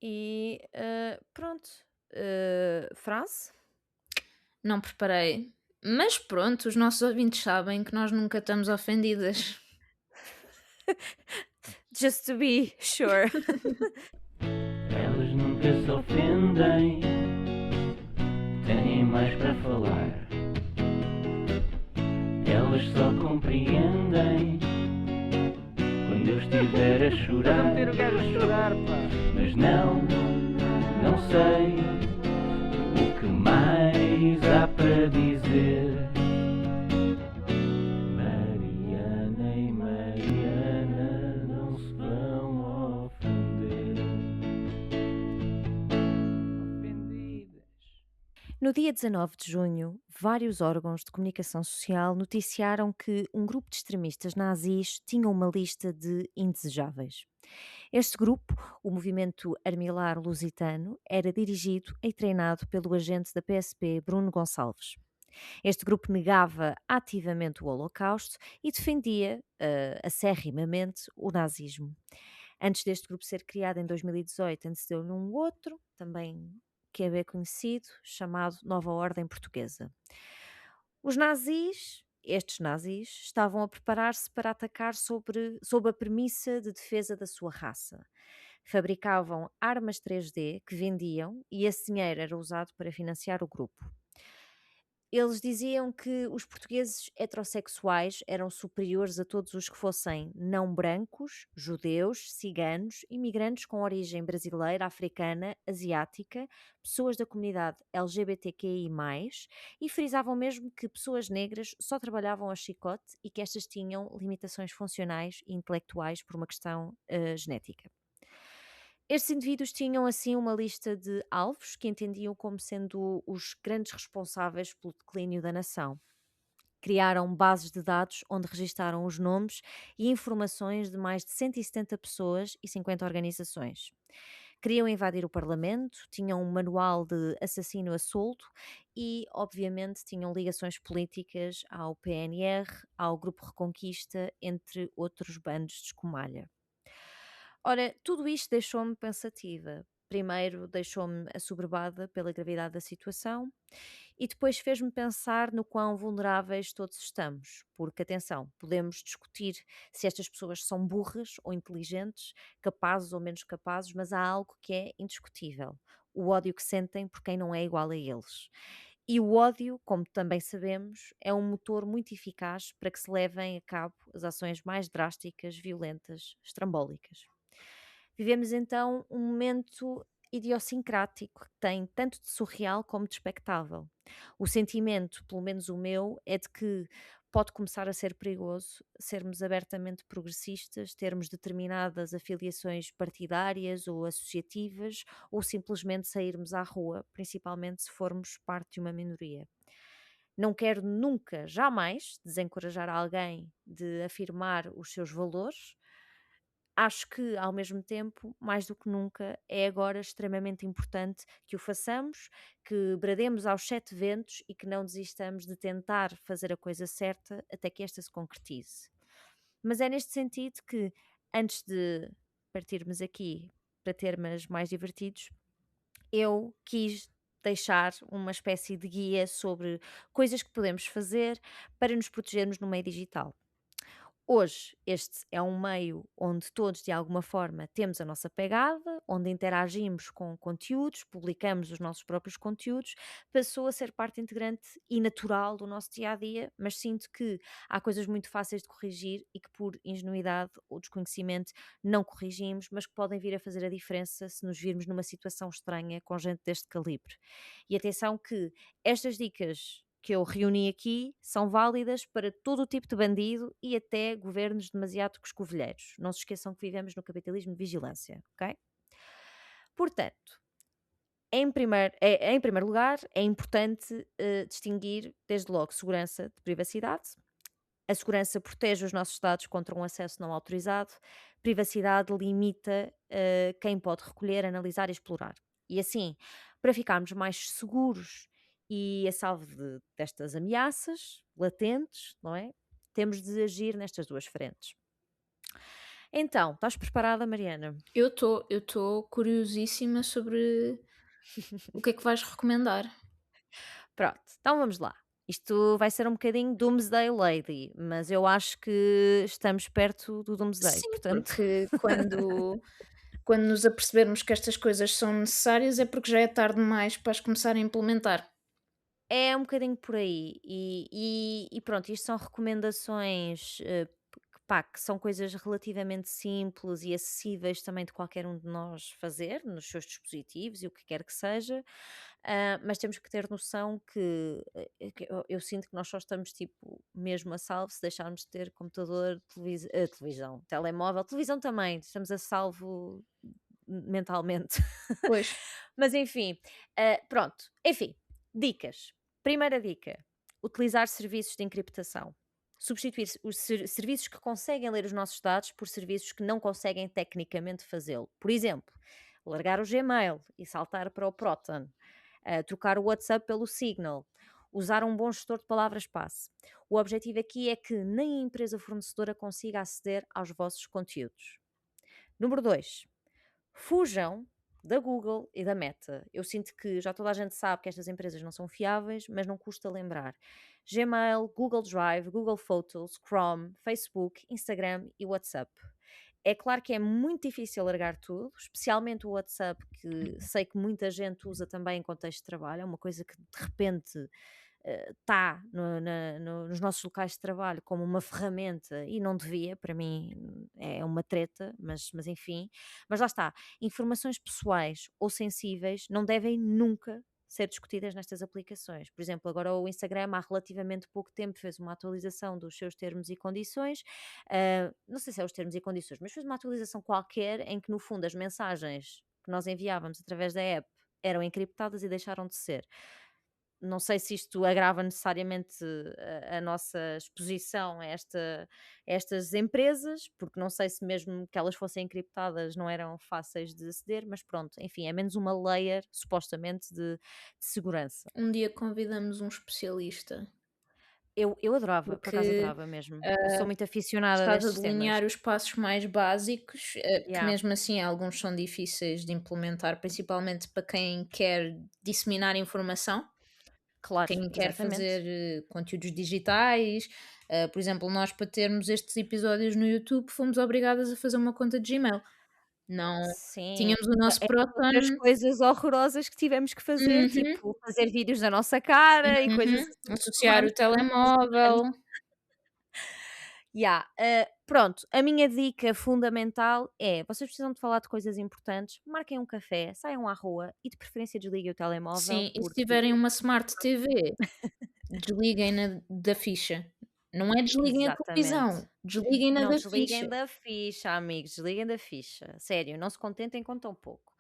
E pronto. Frase? Não preparei. Mas pronto, os nossos ouvintes sabem que nós nunca estamos ofendidas. Just to be sure. Elas nunca se ofendem, têm mais para falar. Elas só compreendem quando eu estiver a chorar. Estás a meter o gajo a chorar, pá. Mas não sei o que mais há para dizer. Mariana e Mariana não se vão ofender. Ofendidas. No dia 19 de junho, vários órgãos de comunicação social noticiaram que um grupo de extremistas nazis tinha uma lista de indesejáveis. Este grupo, o Movimento Armilar Lusitano, era dirigido e treinado pelo agente da PSP Bruno Gonçalves. Este grupo negava ativamente o Holocausto e defendia acerrimamente o nazismo. Antes deste grupo ser criado em 2018, antecedeu-lhe um outro, também que é bem conhecido, chamado Nova Ordem Portuguesa. Estes nazis, estavam a preparar-se para atacar sob a premissa de defesa da sua raça. Fabricavam armas 3D que vendiam e esse dinheiro era usado para financiar o grupo. Eles diziam que os portugueses heterossexuais eram superiores a todos os que fossem não brancos, judeus, ciganos, imigrantes com origem brasileira, africana, asiática, pessoas da comunidade LGBTQI+, e frisavam mesmo que pessoas negras só trabalhavam a chicote e que estas tinham limitações funcionais e intelectuais por uma questão genética. Estes indivíduos tinham assim uma lista de alvos que entendiam como sendo os grandes responsáveis pelo declínio da nação. Criaram bases de dados onde registaram os nomes e informações de mais de 170 pessoas e 50 organizações. Queriam invadir o Parlamento, tinham um manual de assassino a solto e, obviamente, tinham ligações políticas ao PNR, ao Grupo Reconquista, entre outros bandos de escumalha. Ora, tudo isto deixou-me pensativa. Primeiro, deixou-me assoberbada pela gravidade da situação e depois fez-me pensar no quão vulneráveis todos estamos. Porque, atenção, podemos discutir se estas pessoas são burras ou inteligentes, capazes ou menos capazes, mas há algo que é indiscutível: o ódio que sentem por quem não é igual a eles. E o ódio, como também sabemos, é um motor muito eficaz para que se levem a cabo as ações mais drásticas, violentas, estrambólicas. Vivemos então um momento idiosincrático que tem tanto de surreal como de expectável. O sentimento, pelo menos o meu, é de que pode começar a ser perigoso sermos abertamente progressistas, termos determinadas afiliações partidárias ou associativas, ou simplesmente sairmos à rua, principalmente se formos parte de uma minoria. Não quero nunca, jamais, desencorajar alguém de afirmar os seus valores. Acho que, ao mesmo tempo, mais do que nunca, é agora extremamente importante que o façamos, que brademos aos sete ventos e que não desistamos de tentar fazer a coisa certa até que esta se concretize. Mas é neste sentido que, antes de partirmos aqui para temas mais divertidos, eu quis deixar uma espécie de guia sobre coisas que podemos fazer para nos protegermos no meio digital. Hoje, este é um meio onde todos, de alguma forma, temos a nossa pegada, onde interagimos com conteúdos, publicamos os nossos próprios conteúdos, passou a ser parte integrante e natural do nosso dia a dia, mas sinto que há coisas muito fáceis de corrigir e que, por ingenuidade ou desconhecimento, não corrigimos, mas que podem vir a fazer a diferença se nos virmos numa situação estranha com gente deste calibre. E atenção que estas dicas que eu reuni aqui são válidas para todo o tipo de bandido e até governos demasiado coscovilheiros. Não se esqueçam que vivemos no capitalismo de vigilância, ok? Portanto, em primeiro lugar, é importante distinguir, desde logo, segurança de privacidade. A segurança protege os nossos dados contra um acesso não autorizado. Privacidade limita quem pode recolher, analisar e explorar. E assim, para ficarmos mais seguros e a salvo destas ameaças latentes, não é? Temos de agir nestas duas frentes. Então, estás preparada, Mariana? Eu estou curiosíssima sobre o que é que vais recomendar. Pronto, então vamos lá. Isto vai ser um bocadinho Doomsday Lady, mas eu acho que estamos perto do Doomsday, Sim, portanto, porque quando nos apercebermos que estas coisas são necessárias é porque já é tarde demais para as começar a implementar. é um bocadinho por aí. E pronto, isto são recomendações que são coisas relativamente simples e acessíveis também de qualquer um de nós fazer nos seus dispositivos e o que quer que seja. Mas temos que ter noção que eu sinto que nós só estamos tipo mesmo a salvo se deixarmos de ter computador, televisão, telemóvel, televisão também, estamos a salvo mentalmente. Pois. Mas enfim, pronto. Enfim, dicas. Primeira dica: utilizar serviços de encriptação. Substituir os serviços que conseguem ler os nossos dados por serviços que não conseguem tecnicamente fazê-lo. Por exemplo, largar o Gmail e saltar para o Proton, trocar o WhatsApp pelo Signal, usar um bom gestor de palavras-passe. O objetivo aqui é que nem a empresa fornecedora consiga aceder aos vossos conteúdos. Número 2: fujam da Google e da Meta. Eu sinto que já toda a gente sabe que estas empresas não são fiáveis, mas não custa lembrar. Gmail, Google Drive, Google Photos, Chrome, Facebook, Instagram e WhatsApp. É claro que é muito difícil largar tudo, especialmente o WhatsApp, que sei que muita gente usa também em contexto de trabalho, é uma coisa que de repente está nos nossos locais de trabalho como uma ferramenta e não devia, para mim é uma treta, mas enfim. Mas lá está, informações pessoais ou sensíveis não devem nunca ser discutidas nestas aplicações. Por exemplo, agora o Instagram há relativamente pouco tempo fez uma atualização dos seus termos e condições, não sei se é os termos e condições, mas fez uma atualização qualquer em que no fundo as mensagens que nós enviávamos através da app eram encriptadas e deixaram de ser. Não sei se isto agrava necessariamente a nossa exposição a estas empresas, porque não sei se mesmo que elas fossem encriptadas não eram fáceis de aceder, mas pronto, enfim, é menos uma layer, supostamente, de segurança. Um dia convidamos um especialista, Eu adorava, por acaso porque adorava mesmo. Eu sou muito aficionada está a destes temas. delinear os passos mais básicos, que Yeah, mesmo assim alguns são difíceis de implementar, principalmente para quem quer disseminar informação, claro, quem quer exatamente. fazer conteúdos digitais. Por exemplo, nós para termos estes episódios no YouTube fomos obrigadas a fazer uma conta de Gmail. Não Sim, tínhamos o nosso outras Proton. coisas horrorosas que tivemos que fazer, Uhum, tipo fazer vídeos da nossa cara e coisas uhum. assim que Associar levámos o uns anos. telemóvel. Yeah, pronto, a minha dica fundamental é: vocês precisam de falar de coisas importantes, marquem um café, saiam à rua e de preferência desliguem o telemóvel, Sim, e se porque tiverem uma Smart TV, desliguem-na da ficha. Não é desliguem a exatamente. televisão, desliguem-na Não da desliguem ficha. da ficha, amigos, desliguem da ficha. Sério, não se contentem com tão pouco.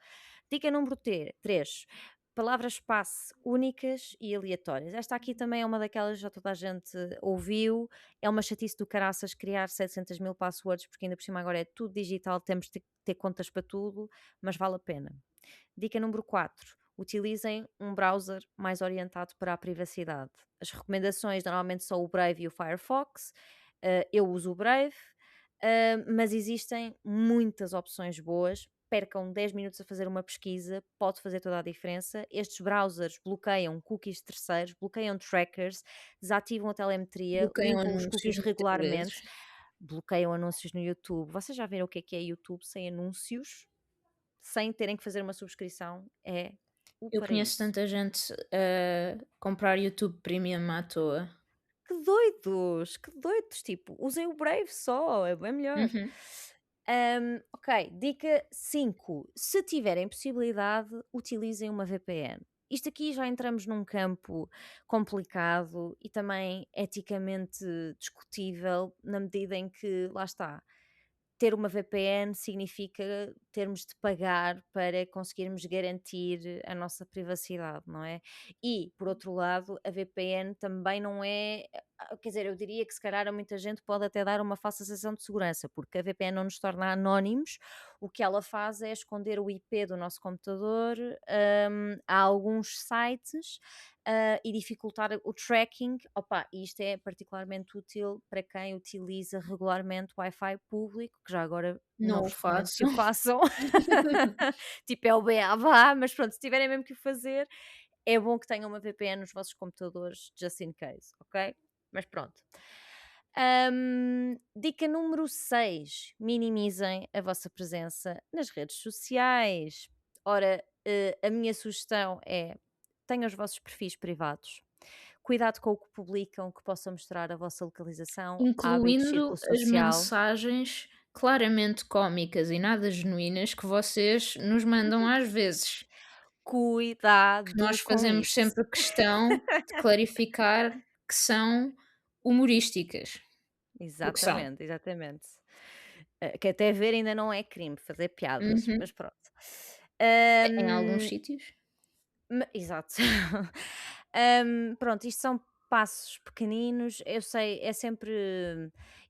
Dica número 3: palavras-passe únicas e aleatórias. Esta aqui também é uma daquelas que já toda a gente ouviu. É uma chatice do caraças criar 700 mil passwords, porque ainda por cima agora é tudo digital, temos de ter contas para tudo, mas vale a pena. Dica número 4: utilizem um browser mais orientado para a privacidade. As recomendações normalmente são o Brave e o Firefox. Eu uso o Brave, mas existem muitas opções boas. Percam 10 minutos a fazer uma pesquisa, pode fazer toda a diferença. Estes browsers bloqueiam cookies de terceiros, bloqueiam trackers, desativam a telemetria, Bloqueiam limpam os anúncios cookies muitas vezes. regularmente, bloqueiam anúncios no YouTube. Vocês já viram o que é YouTube sem anúncios? Sem terem que fazer uma subscrição, é o Eu conheço paraíso. tanta gente a comprar YouTube Premium à toa. Que doidos, tipo, usem o Brave só, é bem melhor. Uhum. Ok, dica 5: se tiverem possibilidade, utilizem uma VPN. Isto aqui já entramos num campo complicado e também eticamente discutível, na medida em que, lá está, ter uma VPN significa termos de pagar para conseguirmos garantir a nossa privacidade, não é? E, por outro lado, a VPN também não é Quer dizer, eu diria que se calhar a muita gente pode até dar uma falsa sensação de segurança, porque a VPN não nos torna anónimos, o que ela faz é esconder o IP do nosso computador a alguns sites e dificultar o tracking. Opa, e isto é particularmente útil para quem utiliza regularmente Wi-Fi público, que já agora não Não o vos recomendo que faço. o façam. Tipo, é o beabá, mas pronto, se tiverem mesmo que o fazer, é bom que tenham uma VPN nos vossos computadores, just in case, ok? Mas pronto. Dica número 6: minimizem a vossa presença nas redes sociais. Ora, a minha sugestão é: tenham os vossos perfis privados. Cuidado com o que publicam, que possa mostrar a vossa localização, hábitos, Incluindo círculo as social. mensagens claramente cómicas e nada genuínas que vocês nos mandam às vezes, que Cuidado nós com fazemos isso. sempre questão de clarificar que são humorísticas, porque são. Exatamente, exatamente. Que até ver ainda não é crime fazer piadas, Uhum. mas pronto. Em alguns Hum, sítios. Exato. Pronto, isto são passos pequeninos. Eu sei, é sempre.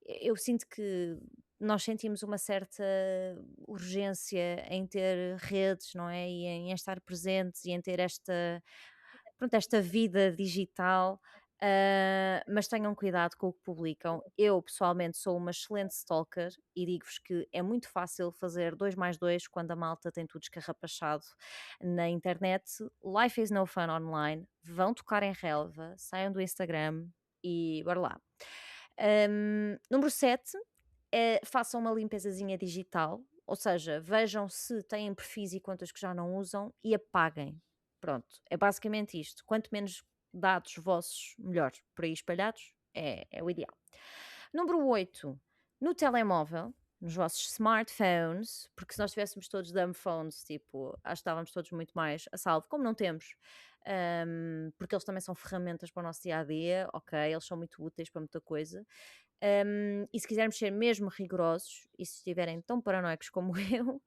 Eu sinto que nós sentimos uma certa urgência em ter redes, não é? E em estar presentes e em ter esta vida digital, mas tenham cuidado com o que publicam. Eu, pessoalmente, sou uma excelente stalker e digo-vos que é muito fácil fazer 2 mais 2 quando a malta tem tudo escarrapachado na internet. Life is no fun online. Vão tocar em relva, saiam do Instagram e bora lá. Número 7, façam uma limpezazinha digital, ou seja, vejam se têm perfis e contas que já não usam e apaguem. Pronto, é basicamente isto. Quanto menos dados vossos, melhor, por aí espalhados, é o ideal. Número 8, no telemóvel, nos vossos smartphones, porque se nós tivéssemos todos dumb phones, tipo, acho que estávamos todos muito mais a salvo, como não temos, porque eles também são ferramentas para o nosso dia a dia, ok, eles são muito úteis para muita coisa. E se quisermos ser mesmo rigorosos, e se estiverem tão paranoicos como eu,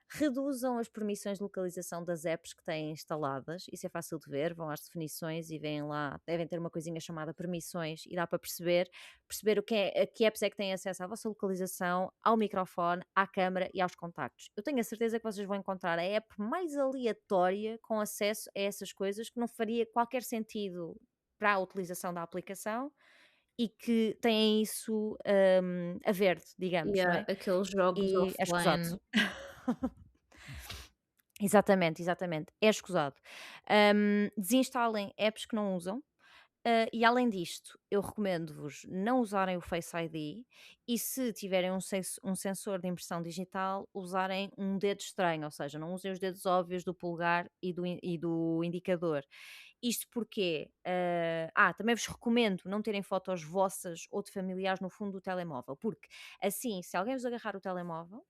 reduzam as permissões de localização das apps que têm instaladas. Isso é fácil de ver, vão às definições e veem lá, devem ter uma coisinha chamada permissões e dá para perceber o que é, a que apps é que têm acesso à vossa localização, ao microfone, à câmara e aos contactos. Eu tenho a certeza que vocês vão encontrar a app mais aleatória com acesso a essas coisas que não faria qualquer sentido para a utilização da aplicação e que têm isso a verde, digamos, E não há é? aqueles jogos E é escusado. offline. Exatamente, exatamente. É escusado. Desinstalem apps que não usam. E além disto, eu recomendo-vos não usarem o Face ID e se tiverem um sensor de impressão digital, usarem um dedo estranho, ou seja, não usem os dedos óbvios do polegar e do indicador. Isto porque, também vos recomendo não terem fotos vossas ou de familiares no fundo do telemóvel, porque assim, se alguém vos agarrar o telemóvel,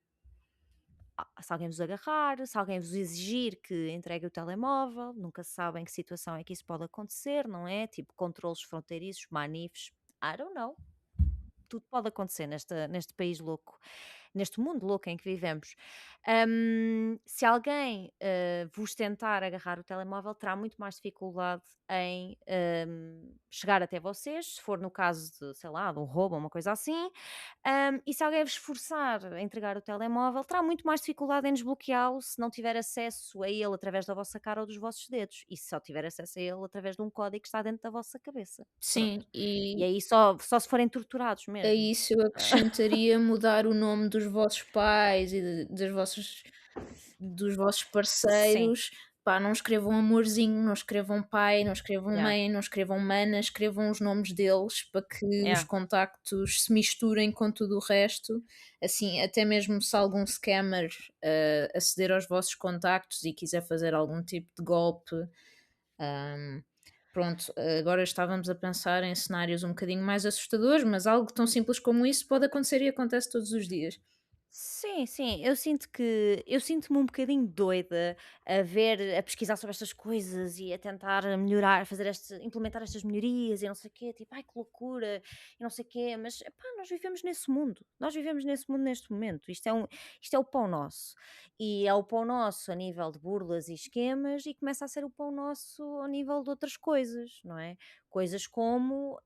se alguém vos agarrar, se alguém vos exigir que entregue o telemóvel, nunca se sabe em que situação é que isso pode acontecer, não é? Tipo controles fronteiriços, manifes, I don't know. Tudo pode acontecer neste país louco, neste mundo louco em que vivemos. Se alguém vos tentar agarrar o telemóvel, terá muito mais dificuldade em chegar até vocês, se for no caso de, sei lá, de um roubo ou uma coisa assim. E se alguém vos forçar a entregar o telemóvel, terá muito mais dificuldade em desbloqueá-lo se não tiver acesso a ele através da vossa cara ou dos vossos dedos. E se só tiver acesso a ele através de um código que está dentro da vossa cabeça. Sim, Pronto. E e aí só se forem torturados a mesmo. isso eu acrescentaria mudar o nome dos vossos pais e dos vossos Sim, parceiros. Pá, não escrevam amorzinho, não escrevam pai, não escrevam yeah, mãe, não escrevam mana, escrevam os nomes deles para que os yeah. contactos se misturem com tudo o resto. Assim, até mesmo se algum scammer aceder aos vossos contactos e quiser fazer algum tipo de golpe, ahm, pronto, agora estávamos a pensar em cenários um bocadinho mais assustadores, mas algo tão simples como isso pode acontecer e acontece todos os dias. Sim, sim, eu sinto-me um bocadinho doida a pesquisar sobre estas coisas e a tentar melhorar, implementar estas melhorias e não sei o quê, tipo, ai que loucura e não sei o quê, mas epá, nós vivemos nesse mundo neste momento, isto é o pão nosso e é o pão nosso a nível de burlas e esquemas e começa a ser o pão nosso ao nível de outras coisas, não é? Coisas como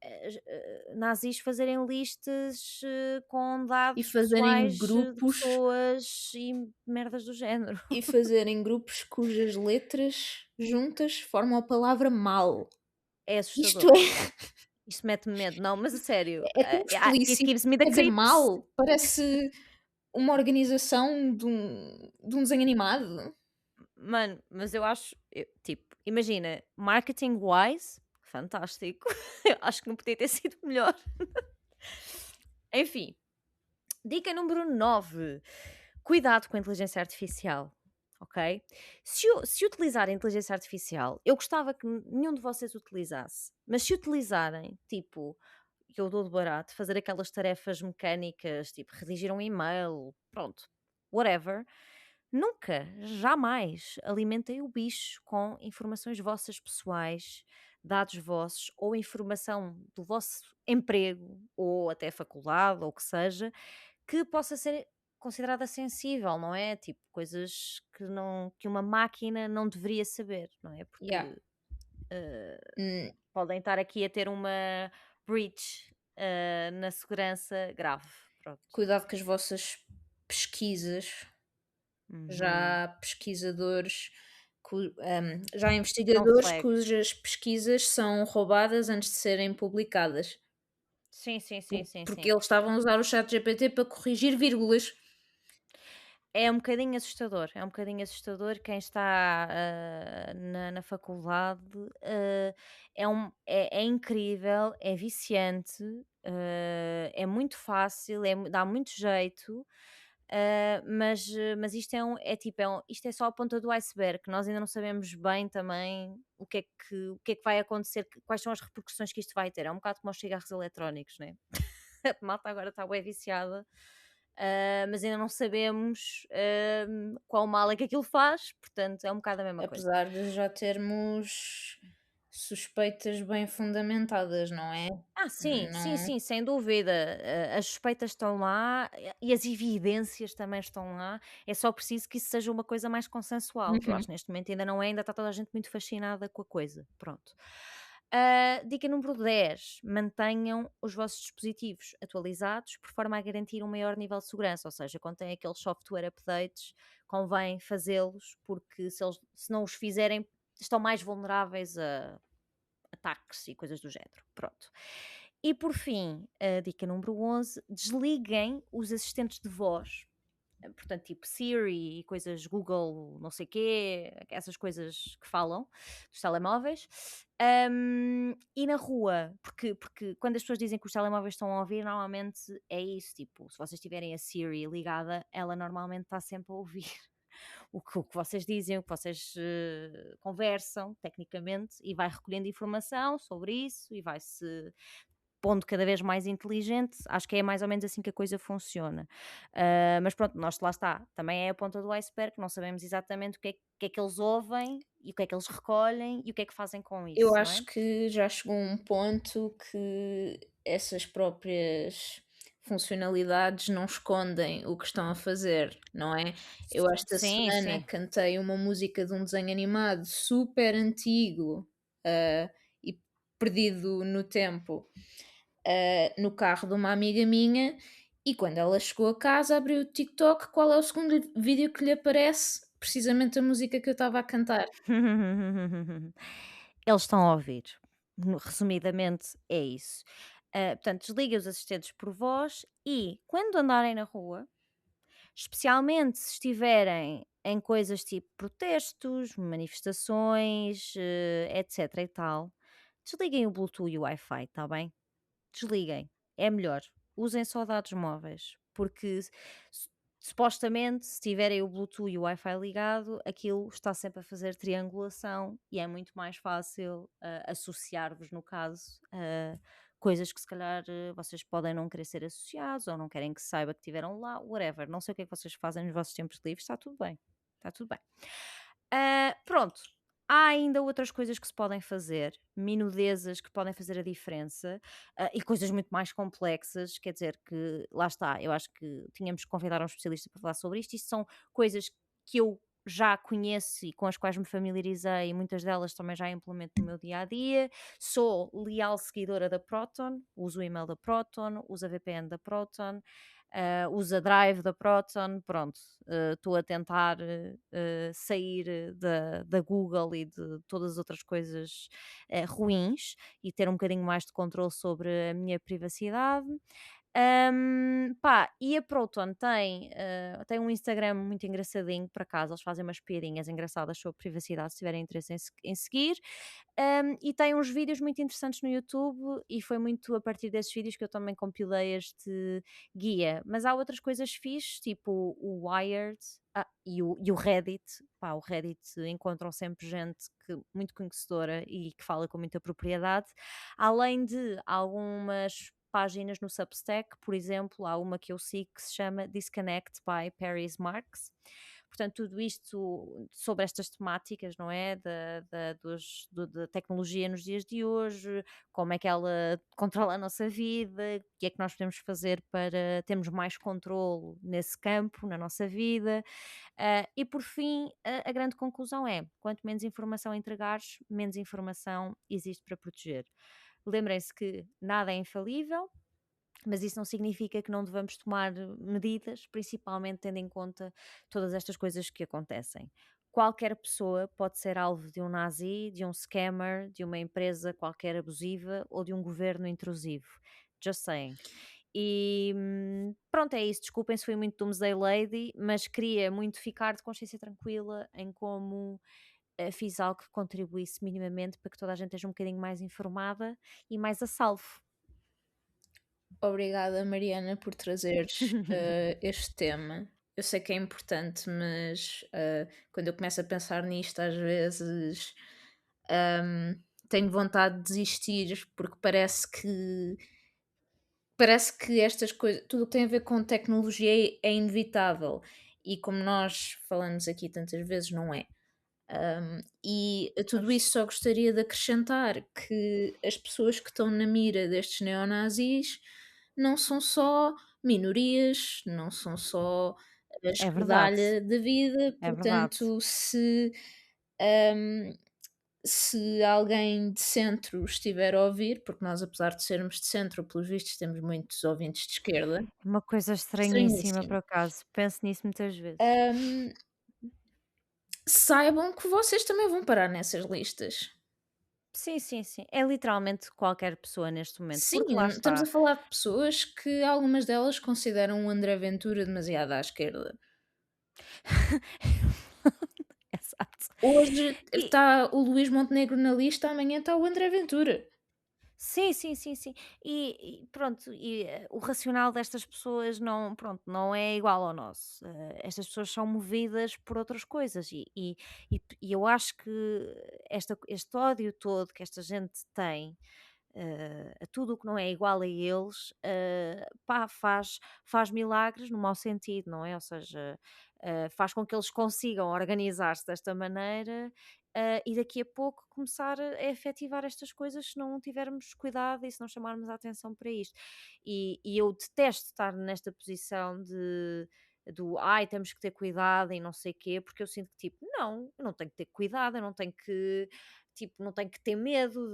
nazis fazerem listas com E dados fazerem pessoais de grupos pessoas e merdas do género. e fazerem grupos cujas letras juntas formam a palavra mal. É Isto assustador. é Isto mete-me medo. Não, mas a sério, é tão it explícito, gives me the quer dizer, creeps. mal, parece uma organização de um desenho animado. Mano, mas eu acho, tipo, imagina, marketing-wise, fantástico. Eu acho que não podia ter sido melhor. Enfim, dica número 9. Cuidado com a inteligência artificial, ok? Se utilizar a inteligência artificial, eu gostava que nenhum de vocês utilizasse, mas se utilizarem, tipo, que eu dou de barato, fazer aquelas tarefas mecânicas, tipo redigir um e-mail, pronto, whatever, nunca, jamais alimentem o bicho com informações vossas pessoais, dados vossos ou informação do vosso emprego ou até faculdade ou o que seja, que possa ser considerada sensível, não é? Tipo, coisas que uma máquina não deveria saber, não é? Yeah. Porque Hum, podem estar aqui a ter uma breach na segurança grave. Pronto. Cuidado com as vossas pesquisas. Já Uhum. há pesquisadores, já há Não investigadores flag. cujas pesquisas são roubadas antes de serem publicadas, Sim, sim, sim, sim, porque sim. eles estavam a usar o chat GPT para corrigir vírgulas. É um bocadinho assustador, é um bocadinho assustador quem está na faculdade. É incrível, é viciante, é muito fácil, dá muito jeito, mas isto é só a ponta do iceberg. Nós ainda não sabemos bem também o que é que vai acontecer, quais são as repercussões que isto vai ter. É um bocado como os cigarros eletrónicos, né? A malta agora está bem viciada, mas ainda não sabemos qual mal é que aquilo faz, portanto é um bocado a mesma coisa. Apesar de já termos suspeitas bem fundamentadas, não é? Ah, sim, sim, Não. sim, sem dúvida. As suspeitas estão lá e as evidências também estão lá. É só preciso que isso seja uma coisa mais consensual, que eu acho Uhum. que neste momento ainda não é, ainda está toda a gente muito fascinada com a coisa. Pronto. Dica número 10: mantenham os vossos dispositivos atualizados por forma a garantir um maior nível de segurança, ou seja, quando têm aqueles software updates, convém fazê-los, porque se não os fizerem, estão mais vulneráveis a ataques e coisas do género. Pronto. E por fim, a dica número 11: desliguem os assistentes de voz. Portanto, tipo Siri e coisas Google, não sei quê, essas coisas que falam dos telemóveis. E na rua, porque quando as pessoas dizem que os telemóveis estão a ouvir, normalmente é isso, tipo, se vocês tiverem a Siri ligada, ela normalmente está sempre a ouvir o que vocês dizem, o que vocês conversam, tecnicamente, e vai recolhendo informação sobre isso e vai-se pondo cada vez mais inteligente. Acho que é mais ou menos assim que a coisa funciona. Mas pronto, nós lá está, também é a ponta do iceberg, não sabemos exatamente o que é que eles ouvem e o que é que eles recolhem e o que é que fazem com Eu isso, não é? acho que já chegou um ponto que essas próprias funcionalidades não escondem o que estão a fazer, não é? Eu esta Sim, semana sim. cantei uma música de um desenho animado super antigo, e perdido no tempo, no carro de uma amiga minha, e quando ela chegou a casa abriu o TikTok, qual é o segundo vídeo que lhe aparece? Precisamente a música que eu estava a cantar. Eles estão a ouvir. Resumidamente, é isso. Portanto, desliguem os assistentes por voz e, quando andarem na rua, especialmente se estiverem em coisas tipo protestos, manifestações, etc e tal, desliguem o Bluetooth e o Wi-Fi, está bem? Desliguem, é melhor. Usem só dados móveis, porque supostamente, se tiverem o Bluetooth e o Wi-Fi ligado, aquilo está sempre a fazer triangulação e é muito mais fácil associar-vos, no caso, a coisas que se calhar vocês podem não querer ser associados ou não querem que se saiba que tiveram lá, whatever. Não sei o que é que vocês fazem nos vossos tempos livres, está tudo bem. Está tudo bem. Pronto, há ainda outras coisas que se podem fazer, minudezas que podem fazer a diferença, e coisas muito mais complexas, quer dizer que, lá está, eu acho que tínhamos que convidar um especialista para falar sobre isto. Isto são coisas que eu já conheço e com as quais me familiarizei, e muitas delas também já implemento no meu dia a dia. Sou leal seguidora da Proton, uso o e-mail da Proton, uso a VPN da Proton, uso a Drive da Proton. Pronto, estou a tentar sair da Google e de todas as outras coisas ruins e ter um bocadinho mais de controle sobre a minha privacidade. Pá, e a Proton tem um Instagram muito engraçadinho, por acaso, eles fazem umas piadinhas engraçadas sobre privacidade, se tiverem interesse em seguir. E tem uns vídeos muito interessantes no YouTube, e foi muito a partir desses vídeos que eu também compilei este guia. Mas há outras coisas fixes, tipo o Wired, e o Reddit. Pá, o Reddit encontram sempre gente muito conhecedora e que fala com muita propriedade, além de algumas páginas no Substack. Por exemplo, há uma que eu sigo que se chama Disconnect by Paris Marx. Portanto, tudo isto sobre estas temáticas, não é? Da tecnologia nos dias de hoje, como é que ela controla a nossa vida, o que é que nós podemos fazer para termos mais controle nesse campo, na nossa vida. E por fim, a grande conclusão é: quanto menos informação entregares, menos informação existe para proteger. Lembrem-se que nada é infalível, mas isso não significa que não devamos tomar medidas, principalmente tendo em conta todas estas coisas que acontecem. Qualquer pessoa pode ser alvo de um nazi, de um scammer, de uma empresa qualquer abusiva ou de um governo intrusivo. Just saying. E pronto, é isso. Desculpem se fui muito Doomsday Lady, mas queria muito ficar de consciência tranquila em como fiz algo que contribuísse minimamente para que toda a gente esteja um bocadinho mais informada e mais a salvo. Obrigada, Mariana, por trazeres este tema. Eu sei que é importante, mas quando eu começo a pensar nisto, às vezes tenho vontade de desistir, porque parece que estas coisas, tudo o que tem a ver com tecnologia é inevitável. E como nós falamos aqui tantas vezes, não é. E a tudo Pois. isso só gostaria de acrescentar que as pessoas que estão na mira destes neonazis não são só minorias, não são só a É verdade, esquerdalha da vida, é verdade. portanto, ahm, se alguém de centro estiver a ouvir, porque nós, apesar de sermos de centro, pelos vistos, temos muitos ouvintes de esquerda, Uma coisa estranhíssima, por estranhíssimo. acaso. Penso nisso muitas vezes. ahm, Saibam que vocês também vão parar nessas listas. Sim, sim, sim. É literalmente qualquer pessoa neste momento, Sim, porque lá estamos a está. falar de pessoas que algumas delas consideram o André Ventura demasiado à esquerda. Exato. Hoje E, está o Luís Montenegro na lista, amanhã está o André Ventura. sim, sim, sim, sim. E pronto, o racional destas pessoas não, pronto, não é igual ao nosso. Estas pessoas são movidas por outras coisas, e eu acho que este ódio todo que esta gente tem a tudo o que não é igual a eles, pá, faz milagres no mau sentido, não é? Ou seja, faz com que eles consigam organizar-se desta maneira, e daqui a pouco começar a efetivar estas coisas se não tivermos cuidado e se não chamarmos a atenção para isto. E eu detesto estar nesta posição do ai, temos que ter cuidado e não sei quê, porque eu sinto que tipo, não, eu não tenho que ter cuidado, eu não tenho que tipo, não tenho que ter medo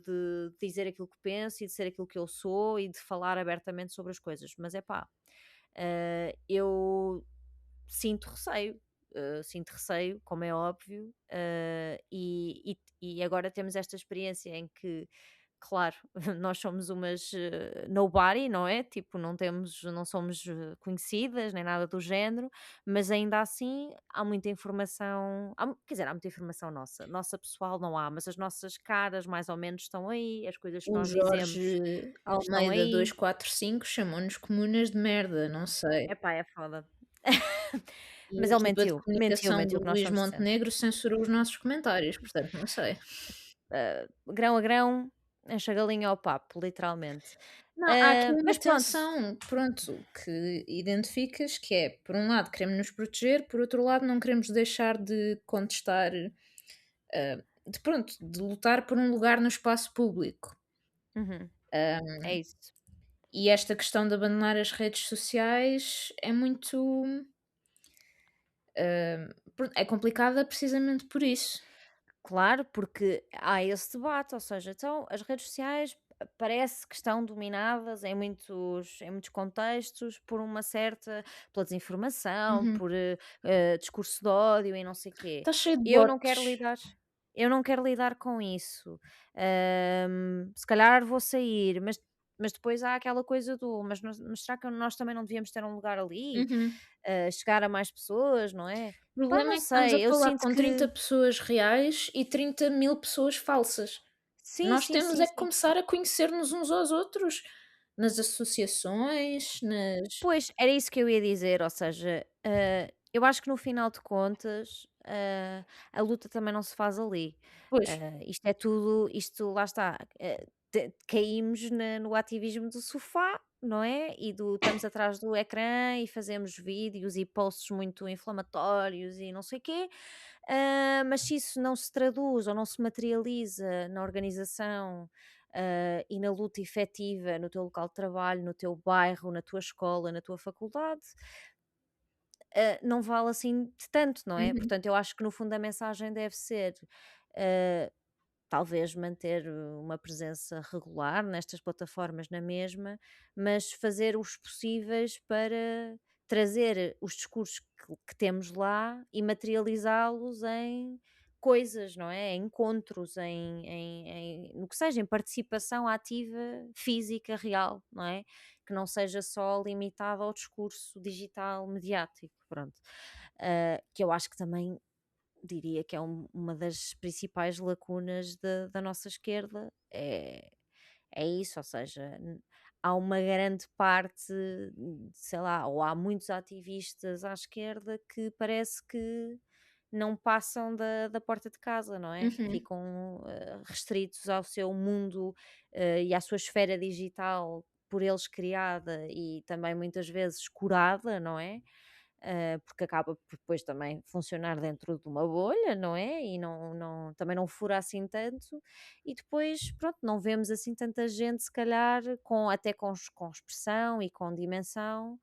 de dizer aquilo que penso e de ser aquilo que eu sou e de falar abertamente sobre as coisas. Mas é pá, eu sinto receio, como é óbvio, e agora temos esta experiência em que, claro, nós somos umas nobody, não é? Tipo, não somos conhecidas nem nada do género, mas ainda assim há muita informação, quer dizer, há muita informação nossa pessoal não há, mas as nossas caras mais ou menos estão aí, as coisas que O nós dizemos Jorge estão Almeida aí. 245 chamou-nos comunas de merda, não sei. Epá, é foda. E Mas a ele equipa de mentiu, mentiu, comunicação mentiu do que nós Luís somos de centro. Montenegro censurou os nossos comentários, portanto não sei. Grão a grão, enche a galinha ao papo, literalmente. Não, há aqui uma Mas pronto, tensão, pronto, que identificas, que é, por um lado queremos nos proteger, por outro lado não queremos deixar de contestar, de lutar por um lugar no espaço público. uhum, Ah, é isso. e esta questão de abandonar as redes sociais é muito, É complicada precisamente por isso. Claro, porque há esse debate, ou seja, então as redes sociais parece que estão dominadas em muitos contextos por uma certa, pela desinformação, Uhum. por discurso de ódio e não sei quê. Está cheio de Eu não quero bots. lidar, eu não quero lidar com isso. Se calhar vou sair, mas depois há aquela coisa do, mas será que nós também não devíamos ter um lugar ali, Uhum. chegar a mais pessoas, não é? O Pá, problema não é que estamos a sei, eu falar sinto com 30 que pessoas reais e 30.000 pessoas falsas. sim, Nós sim, temos sim, é que sim. começar a conhecer-nos uns aos outros, nas associações, nas Pois, era isso que eu ia dizer, ou seja, eu acho que no final de contas, a luta também não se faz ali. pois, Isto é tudo, isto lá está, caímos no ativismo do sofá, não é? E do estamos atrás do ecrã e fazemos vídeos e posts muito inflamatórios e não sei quê, mas se isso não se traduz ou não se materializa na organização e na luta efetiva no teu local de trabalho, no teu bairro, na tua escola, na tua faculdade, não vale assim de tanto, não é? uhum, Portanto, eu acho que no fundo a mensagem deve ser. ah, Talvez manter uma presença regular nestas plataformas na mesma, mas fazer os possíveis para trazer os discursos que temos lá e materializá-los em coisas, não é? Em encontros, no que seja, em participação ativa, física, real, não é? Que não seja só limitada ao discurso digital mediático, pronto. Que eu acho que também diria que é uma das principais lacunas da nossa esquerda, é isso, ou seja, há uma grande parte, sei lá, ou há muitos ativistas à esquerda que parece que não passam da porta de casa, não é? uhum. Ficam restritos ao seu mundo e à sua esfera digital por eles criada e também muitas vezes curada, não é? Porque acaba por depois também funcionar dentro de uma bolha, não é? E também não fura assim tanto, e depois, pronto, não vemos assim tanta gente, se calhar, até com expressão e com dimensão,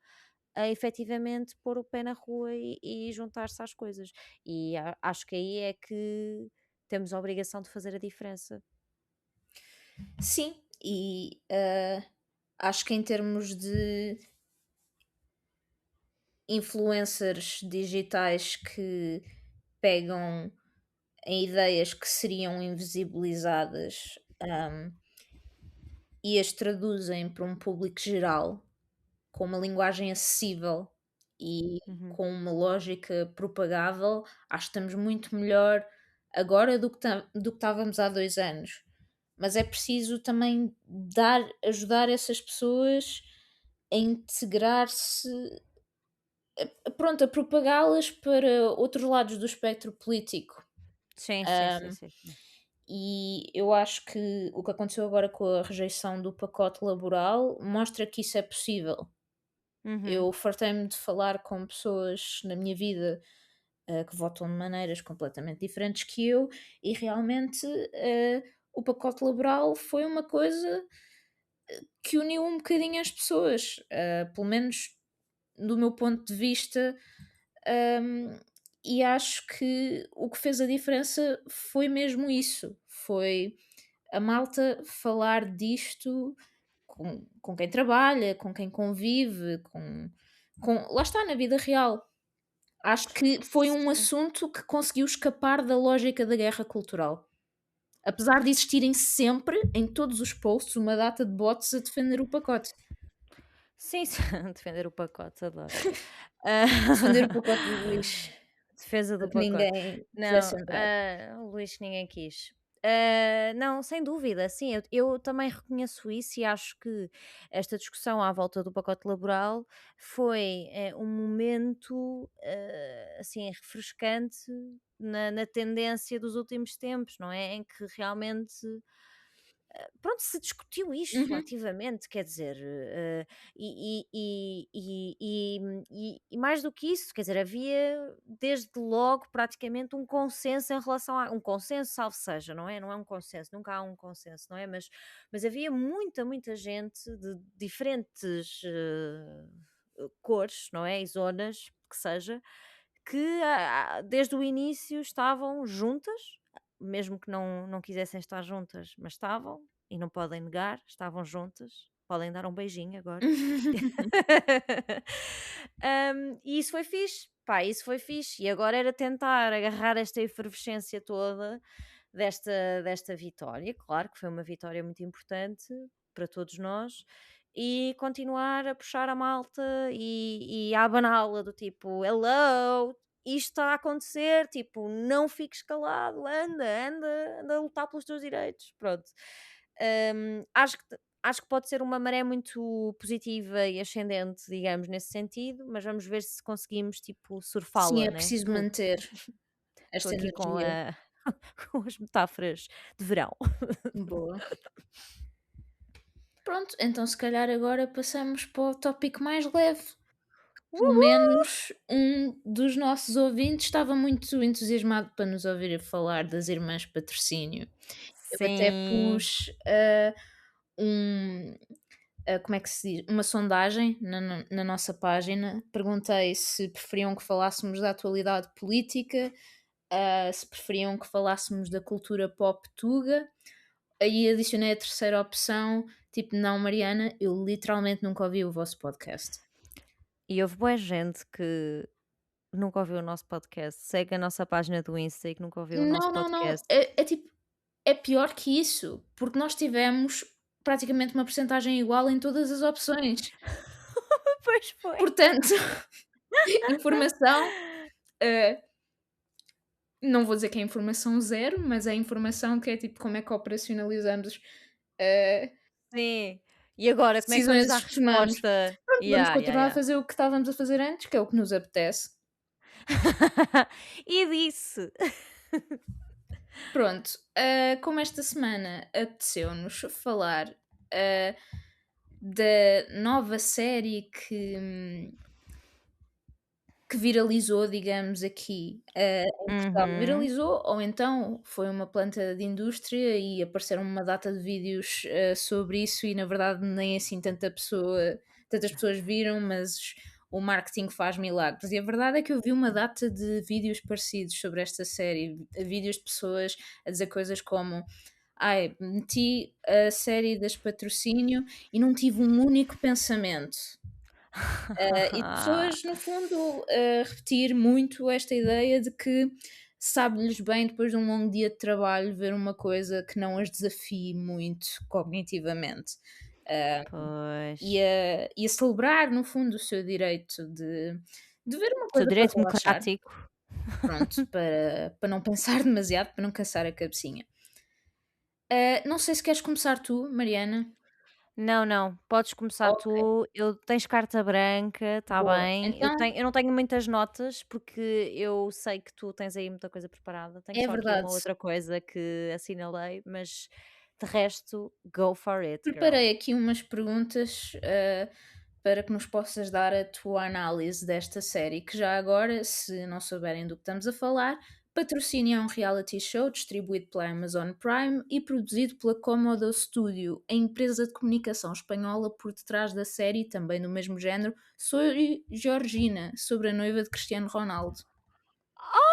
a efetivamente pôr o pé na rua e juntar-se às coisas. E acho que aí é que temos a obrigação de fazer a diferença. Sim, e, acho que em termos de influencers digitais que pegam em ideias que seriam invisibilizadas, e as traduzem para um público geral, com uma linguagem acessível e Uhum. com uma lógica propagável, acho que estamos muito melhor agora do que estávamos há 2 anos. Mas é preciso também ajudar essas pessoas a integrar-se, pronto, a propagá-las para outros lados do espectro político. Sim, sim, sim, sim, sim. E eu acho que o que aconteceu agora com a rejeição do pacote laboral mostra que isso é possível. Uhum. Eu fartei-me de falar com pessoas na minha vida, que votam de maneiras completamente diferentes que eu, e realmente, o pacote laboral foi uma coisa que uniu um bocadinho as pessoas, pelo menos do meu ponto de vista, hum, e acho que o que fez a diferença foi mesmo isso, foi a malta falar disto com quem trabalha, com quem convive, lá está, na vida real. Acho que foi um Sim. assunto que conseguiu escapar da lógica da guerra cultural. Apesar de existirem sempre, em todos os posts, uma data de bots a defender o pacote. Sim, sim, defender o pacote, adoro. Ah, Defender o pacote do lixo, defesa para do que pacote. ninguém Não, pudesse entrar. o Luís ninguém quis. Não, sem dúvida, sim, eu também reconheço isso e acho que esta discussão à volta do pacote laboral foi um momento assim refrescante na tendência dos últimos tempos, não é? Em que realmente pronto, se discutiu isto Uhum, ativamente, quer dizer, e mais do que isso, quer dizer, havia desde logo praticamente um consenso em relação a um consenso, salvo seja, não é? Não é um consenso, nunca há um consenso, não é? Mas havia muita gente de diferentes cores, não é? E zonas, que seja, que desde o início estavam juntas, mesmo que não quisessem estar juntas, mas estavam, e não podem negar, estavam juntas. Podem dar um beijinho agora. E isso foi fixe, pá, isso foi fixe. E agora era tentar agarrar esta efervescência toda desta vitória. Claro que foi uma vitória muito importante para todos nós. E continuar a puxar a malta e a abaná-la do tipo, hello, isto está a acontecer, tipo, não fiques calado, anda a lutar pelos teus direitos, pronto. Acho que pode ser uma maré muito positiva e ascendente, digamos, nesse sentido, mas vamos ver se conseguimos, tipo, Sim, surfá-la, é né? preciso manter Estou esta aqui com energia. com as metáforas de verão. Boa. Pronto, então se calhar agora passamos para o tópico mais leve. Pelo menos um dos nossos ouvintes estava muito entusiasmado para nos ouvir a falar das irmãs Patrocínio. Eu até Sim. pus um, como é que se diz? Uma sondagem na nossa página. Perguntei se preferiam que falássemos da atualidade política, se preferiam que falássemos da cultura pop tuga. Aí adicionei a terceira opção, tipo, não, Mariana, eu literalmente nunca ouvi o vosso podcast. E houve boa gente que nunca ouviu o nosso podcast, segue a nossa página do Insta e que nunca ouviu o nosso Não, não, não. podcast. É tipo, é pior que isso, porque nós tivemos praticamente uma percentagem igual em todas as opções. Pois foi. Portanto, informação, eh, não vou dizer que é informação zero, mas é informação que é tipo como é que operacionalizamos eh, Sim. E agora, como é que vamos dar decisões que tomamos. resposta? Pronto, vamos Yeah, yeah, continuar a yeah. fazer o que estávamos a fazer antes, que é o que nos apetece. E disse. Pronto, como esta semana apeteceu-nos falar da nova série que viralizou, digamos, aqui em Portugal. Uhum. Viralizou, ou então foi uma planta de indústria e apareceram uma data de vídeos sobre isso e na verdade nem assim tantas pessoas viram, mas o marketing faz milagres. E a verdade é que eu vi uma data de vídeos parecidos sobre esta série, vídeos de pessoas a dizer coisas como ai, meti a série das patrocínio e não tive um único pensamento. E pessoas, no fundo, a repetir muito esta ideia de que sabe-lhes bem, depois de um longo dia de trabalho, ver uma coisa que não as desafie muito cognitivamente. Ah, Pois. e a celebrar, no fundo, o seu direito de ver uma Seu coisa para direito relaxar. democrático. Pronto, para não pensar demasiado, para não cansar a cabecinha. Não sei se queres começar tu, Mariana. Não, podes começar Ok, tu. Eu tens carta branca, está boa. bem. Então, Eu não tenho muitas notas, porque eu sei que tu tens aí muita coisa preparada. Tenho é só aqui verdade. uma outra coisa que assinalei, mas de resto, go for it, girl. Preparei aqui umas perguntas para que nos possas dar a tua análise desta série, que já agora, se não souberem do que estamos a falar, Patrocínio é um reality show distribuído pela Amazon Prime e produzido pela Comodo Studio, a empresa de comunicação espanhola por detrás da série, também do mesmo género, Soy Georgina, sobre a noiva de Cristiano Ronaldo.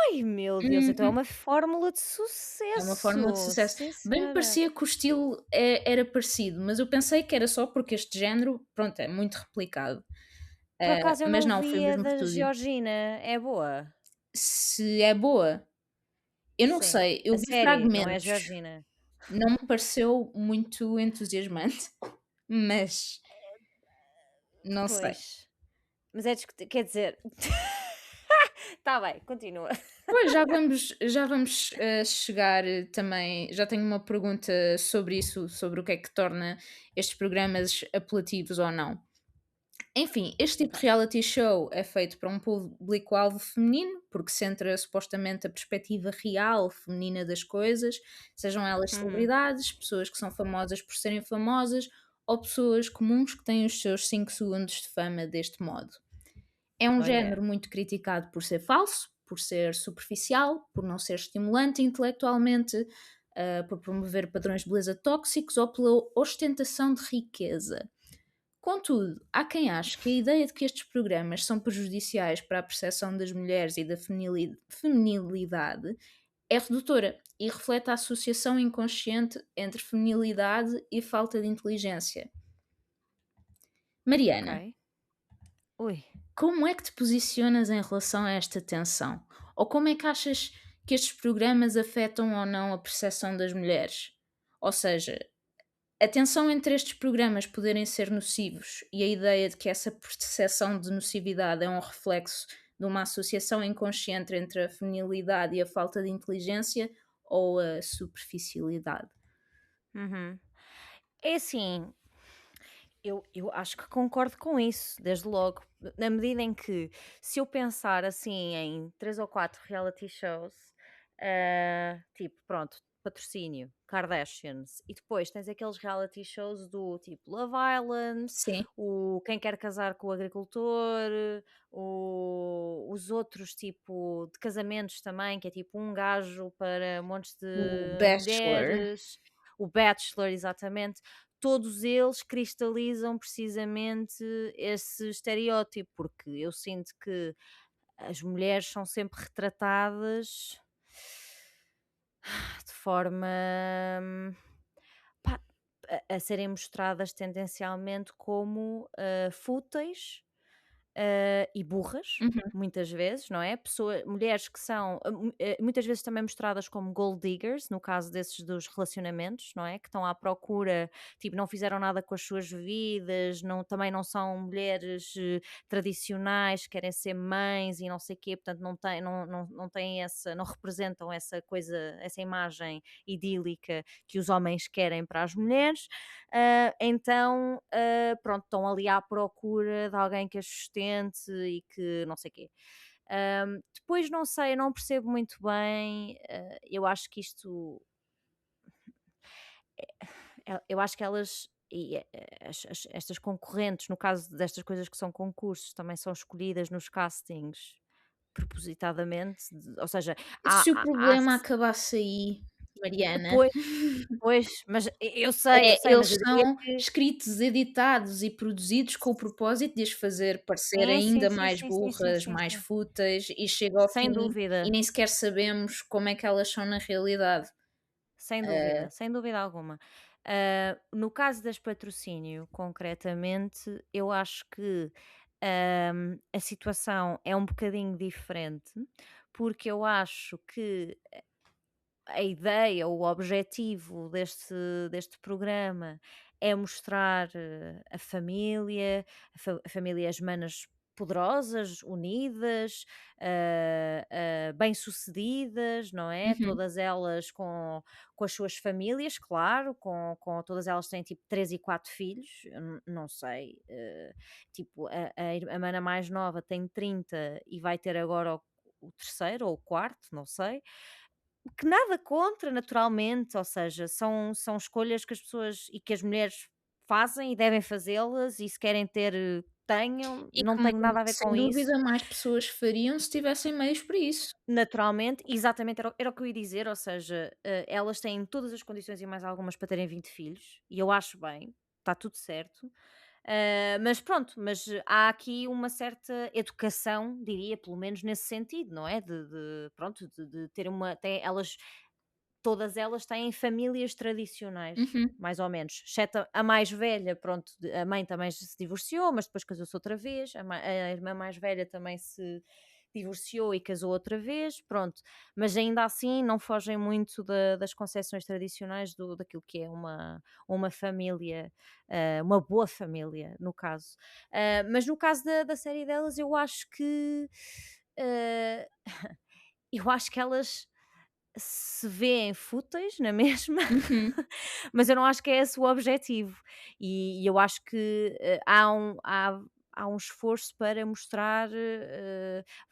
Ai, meu Deus, então é Uhum. uma fórmula de É uma fórmula de sucesso. sucesso. Sim, Bem me senhora. parecia que o estilo era parecido, mas eu pensei que era só porque este género, pronto, é muito replicado. Por acaso eu Mas não não, foi o vi a mesmo da estúdio. Georgina. É boa? Se é boa, eu não Sim. sei, eu A vi série, não é a fragmentos, Georgina. não me pareceu muito entusiasmante, mas não sei. Pois. Mas é discutir, quer dizer. Tá bem, continua. Pois já vamos chegar também. Já tenho uma pergunta sobre isso, sobre o que é que torna estes programas apelativos ou não. Enfim, este tipo de reality show é feito para um público-alvo feminino, porque centra supostamente a perspectiva real feminina das coisas, sejam elas Uhum. celebridades, pessoas que são famosas por serem famosas, ou pessoas comuns que têm os seus 5 segundos de fama deste modo. É um Oh yeah. género muito criticado por ser falso, por ser superficial, por não ser estimulante intelectualmente, por promover padrões de beleza tóxicos ou pela ostentação de riqueza. Contudo, há quem ache que a ideia de que estes programas são prejudiciais para a percepção das mulheres e da feminilidade é redutora e reflete a associação inconsciente entre feminilidade e falta de inteligência. Mariana, Ok. Ui. como é que te posicionas em relação a esta tensão? Ou como é que achas que estes programas afetam ou não a percepção das mulheres? Ou seja, a tensão entre estes programas poderem ser nocivos e a ideia de que essa percepção de nocividade é um reflexo de uma associação inconsciente entre a feminilidade e a falta de inteligência ou a superficialidade? Uhum. É assim, eu acho que concordo com isso, desde logo. Na medida em que, se eu pensar assim em 3 ou 4 reality shows, tipo, pronto, patrocínio, Kardashians, e depois tens aqueles reality shows do tipo Love Island, Sim, o Quem Quer Casar com o Agricultor, os outros tipo de casamentos também, que é tipo um gajo para montes o de Bachelor. mulheres, o Bachelor, exatamente. Todos eles cristalizam precisamente esse estereótipo, porque eu sinto que as mulheres são sempre retratadas de forma, pá, a serem mostradas tendencialmente como fúteis, e burras, Uhum. muitas vezes, não é? Mulheres que são muitas vezes também mostradas como gold diggers, no caso desses dos relacionamentos, não é? Que estão à procura, tipo, não fizeram nada com as suas vidas, não, também não são mulheres tradicionais, querem ser mães e não sei o quê, portanto não têm essa, não representam essa coisa, essa imagem idílica que os homens querem para as mulheres. Então, pronto, estão ali à procura de alguém que as sustente e que não sei o quê. Depois não sei, eu não percebo muito bem, eu acho que isto, eu acho que elas estas concorrentes, no caso destas coisas que são concursos, também são escolhidas nos castings propositadamente, ou seja, Se o há problema acabasse aí, Mariana, pois, pois, mas eu sei, eles mas eu diria são que escritos, editados e produzidos com o propósito de as fazer parecer sim, sim, ainda sim, mais sim, sim, sim, burras, sim, mais sim. fúteis e chega ao Sem fim e dúvida. nem sequer sabemos como é que elas são na realidade. Sem dúvida alguma. No caso das patrocínio, concretamente, eu acho que a situação é um bocadinho diferente, porque eu acho que a ideia, o objetivo deste programa é mostrar a família, famílias manas poderosas, unidas, bem-sucedidas, não é? Uhum. Todas elas com as suas famílias, claro, todas elas têm tipo 3 e 4 filhos, eu não sei, tipo, a mana mais nova tem 30 e vai ter agora o terceiro ou o quarto, não sei, que nada contra, naturalmente, ou seja, são escolhas que as pessoas e que as mulheres fazem e devem fazê-las, e se querem ter, tenham, E não que tenho nada a ver sem com isso. dúvida mais pessoas fariam se tivessem meios para isso. Naturalmente, exatamente era o que eu ia dizer, ou seja, elas têm todas as condições e mais algumas para terem 20 filhos, e eu acho bem, está tudo certo. Mas pronto, há aqui uma certa educação, diria, pelo menos nesse sentido, não é? Pronto, de ter elas, todas elas têm famílias tradicionais, Uhum. mais ou menos, exceto a mais velha, pronto, a mãe também já se divorciou, mas depois casou-se outra vez, a irmã mais velha também se divorciou e casou outra vez, pronto, mas ainda assim não fogem muito das concepções tradicionais daquilo que é uma família, uma boa família, no caso. Mas no caso da série delas, eu acho que ah, eu acho que elas se vêem fúteis na mesma, Uhum. mas eu não acho que é esse o objetivo. E eu acho que há um esforço para mostrar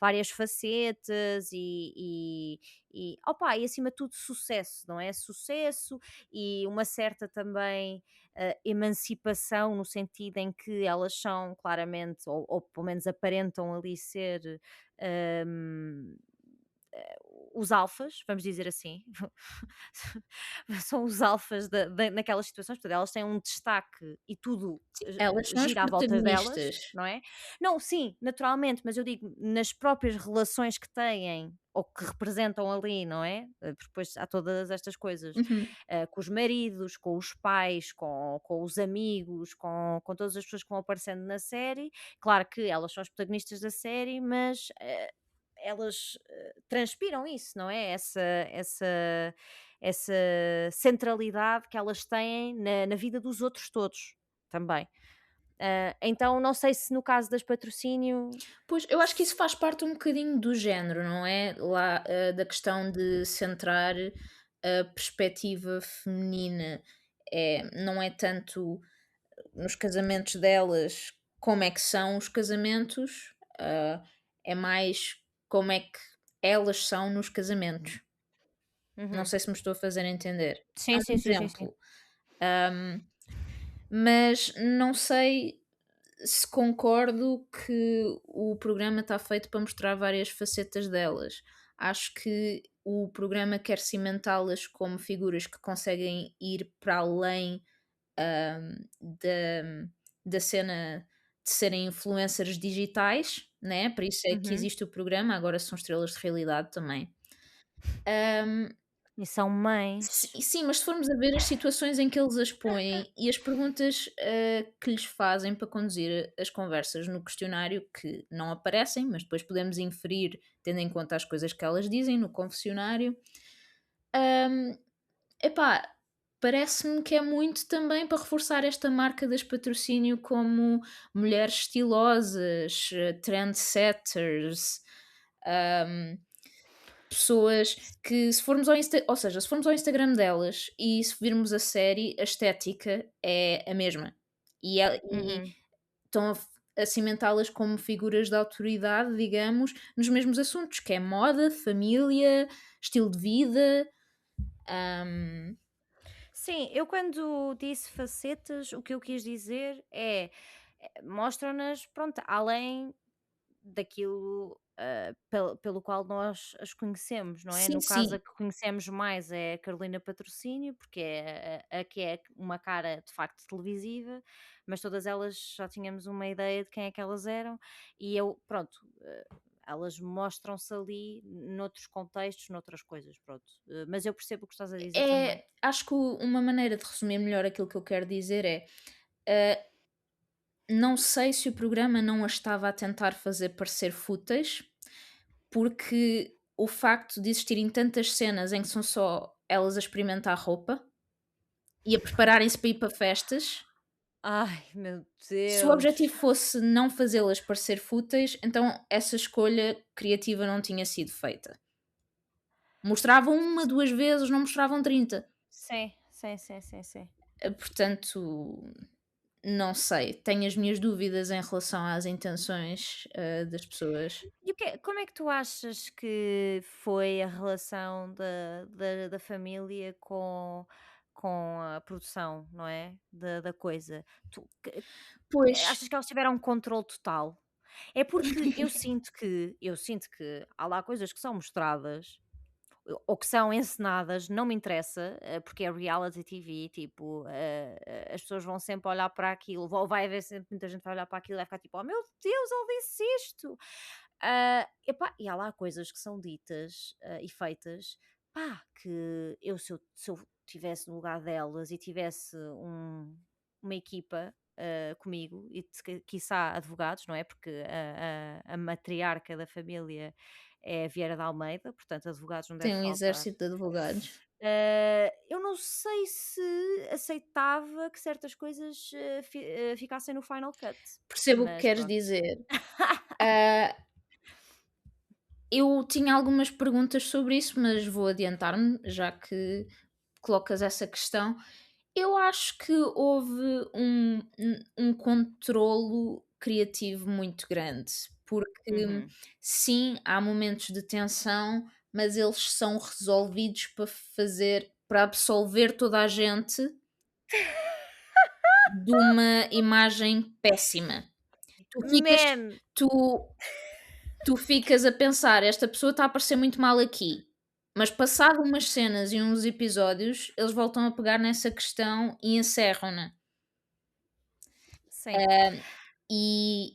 várias facetas e acima de tudo sucesso, não é? Sucesso e uma certa também emancipação, no sentido em que elas são claramente, ou pelo menos aparentam ali ser. hum, os alfas, vamos dizer assim, são os alfas naquelas situações, portanto, elas têm um destaque e tudo Elas são as gira à volta delas, protagonistas. não é? Não, sim, naturalmente, mas eu digo nas próprias relações que têm ou que representam ali, não é? Porque depois há todas estas coisas Uhum. com os maridos, com os pais, com os amigos, com todas as pessoas que vão aparecendo na série. Claro que elas são as protagonistas da série, mas elas transpiram isso, não é? Essa centralidade que elas têm na vida dos outros todos também. Então, não sei se no caso das patrocínio. Pois, eu acho que isso faz parte um bocadinho do género, não é? Lá, da questão de centrar a perspectiva feminina. Não é tanto nos casamentos delas como é que são os casamentos, é mais como é que elas são nos casamentos. Não Uhum. sei se me estou a fazer entender. Sim, Dando sim, um sim, sim, sim. exemplo, hum, mas não sei se concordo que o programa está feito para mostrar várias facetas delas. Acho que o programa quer cimentá-las como figuras que conseguem ir para além da cena de serem influencers digitais, né? Por isso é que Uhum. existe o programa, agora são estrelas de realidade também. Ahm, E são mães. sim, mas se formos a ver as situações em que eles as põem e as perguntas que lhes fazem para conduzir as conversas no questionário, que não aparecem, mas depois podemos inferir, tendo em conta as coisas que elas dizem no confessionário. ahm, Epá, parece-me que é muito também para reforçar esta marca das patrocínio como mulheres estilosas, trendsetters, ahm, pessoas que se formos ao ou seja, se formos ao Instagram delas e se virmos a série, a estética é a mesma. E Uhum. estão a cimentá-las como figuras de autoridade, digamos, nos mesmos assuntos, que é moda, família, estilo de vida. ahm, Sim, eu quando disse facetas, o que eu quis dizer é, mostram-nas, pronto, além daquilo, pelo qual nós as conhecemos, não é? sim, No caso, sim. a que conhecemos mais é a Carolina Patrocínio, porque é a que é uma cara de facto televisiva, mas todas elas já tínhamos uma ideia de quem é que elas eram, e eu, pronto, elas mostram-se ali noutros contextos, noutras coisas, pronto. Mas eu percebo o que estás a dizer também. Acho que uma maneira de resumir melhor aquilo que eu quero dizer é, eh, não sei se o programa não a estava a tentar fazer parecer fúteis, porque o facto de existirem tantas cenas em que são só elas a experimentar roupa e a prepararem-se para ir para festas, Ai, meu se o Deus! objetivo fosse não fazê-las parecer fúteis, então essa escolha criativa não tinha sido feita. Mostravam uma, duas vezes, não mostravam 30. Sim, sim, sim, sim, sim. Portanto, não sei, tenho as minhas dúvidas em relação às intenções, das pessoas. E como é que tu achas que foi a relação da família com a produção, não é? Da coisa? Pois, Achas que elas tiveram um controle total? É porque eu sinto que há lá coisas que são mostradas ou que são encenadas, não me interessa, porque é reality TV, tipo, as pessoas vão sempre olhar para aquilo, ou vai haver sempre muita gente que vai olhar para aquilo e vai ficar tipo, oh meu Deus, ele disse isto! Epá, e há lá coisas que são ditas e feitas, pá, que se eu tivesse no lugar delas e tivesse uma equipa comigo e quiçá advogados, não é? Porque a matriarca da família é Vieira de Almeida, portanto, advogados não tem deve um faltar. exército de advogados. Eu não sei se aceitava que certas coisas ficassem no Final Cut, Percebo o que mas queres pronto. dizer. Ah, eu tinha algumas perguntas sobre isso, mas vou adiantar-me, já que colocas essa questão. Eu acho que houve um controlo criativo muito grande, porque Uhum. sim, há momentos de tensão, mas eles são resolvidos para absolver toda a gente de uma imagem péssima. Tu ficas, Man! tu, tu ficas a pensar, esta pessoa está a parecer muito mal aqui. Mas passado umas cenas e uns episódios, eles voltam a pegar nessa questão e encerram-na. Sim. E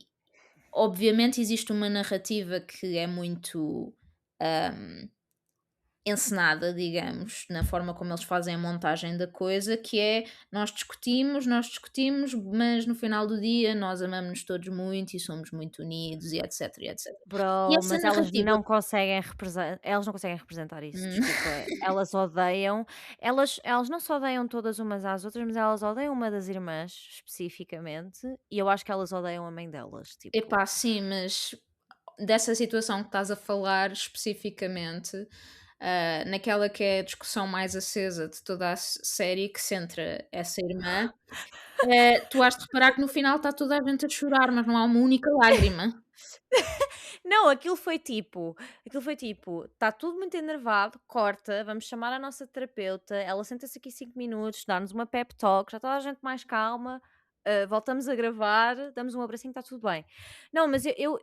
obviamente existe uma narrativa que é muito, hum, encenada, digamos, na forma como eles fazem a montagem da coisa, que é nós discutimos, mas no final do dia nós amamos-nos todos muito e somos muito unidos e etc, e etc. E Bro, essa mas narrativa elas não conseguem representar isso, hum, desculpa. Elas odeiam, elas não só odeiam todas umas às outras, mas elas odeiam uma das irmãs especificamente, e eu acho que elas odeiam a mãe delas, tipo. epá, sim, mas dessa situação que estás a falar especificamente, naquela que é a discussão mais acesa de toda a série que centra essa irmã, tu has de reparar que no final está toda a gente a chorar, mas não há uma única lágrima. Não, aquilo foi tipo, está tudo muito enervado, corta, vamos chamar a nossa terapeuta, ela senta-se aqui 5 minutos, dá-nos uma pep talk, já está a gente mais calma, voltamos a gravar, damos um abracinho, está tudo bem. Não, mas eu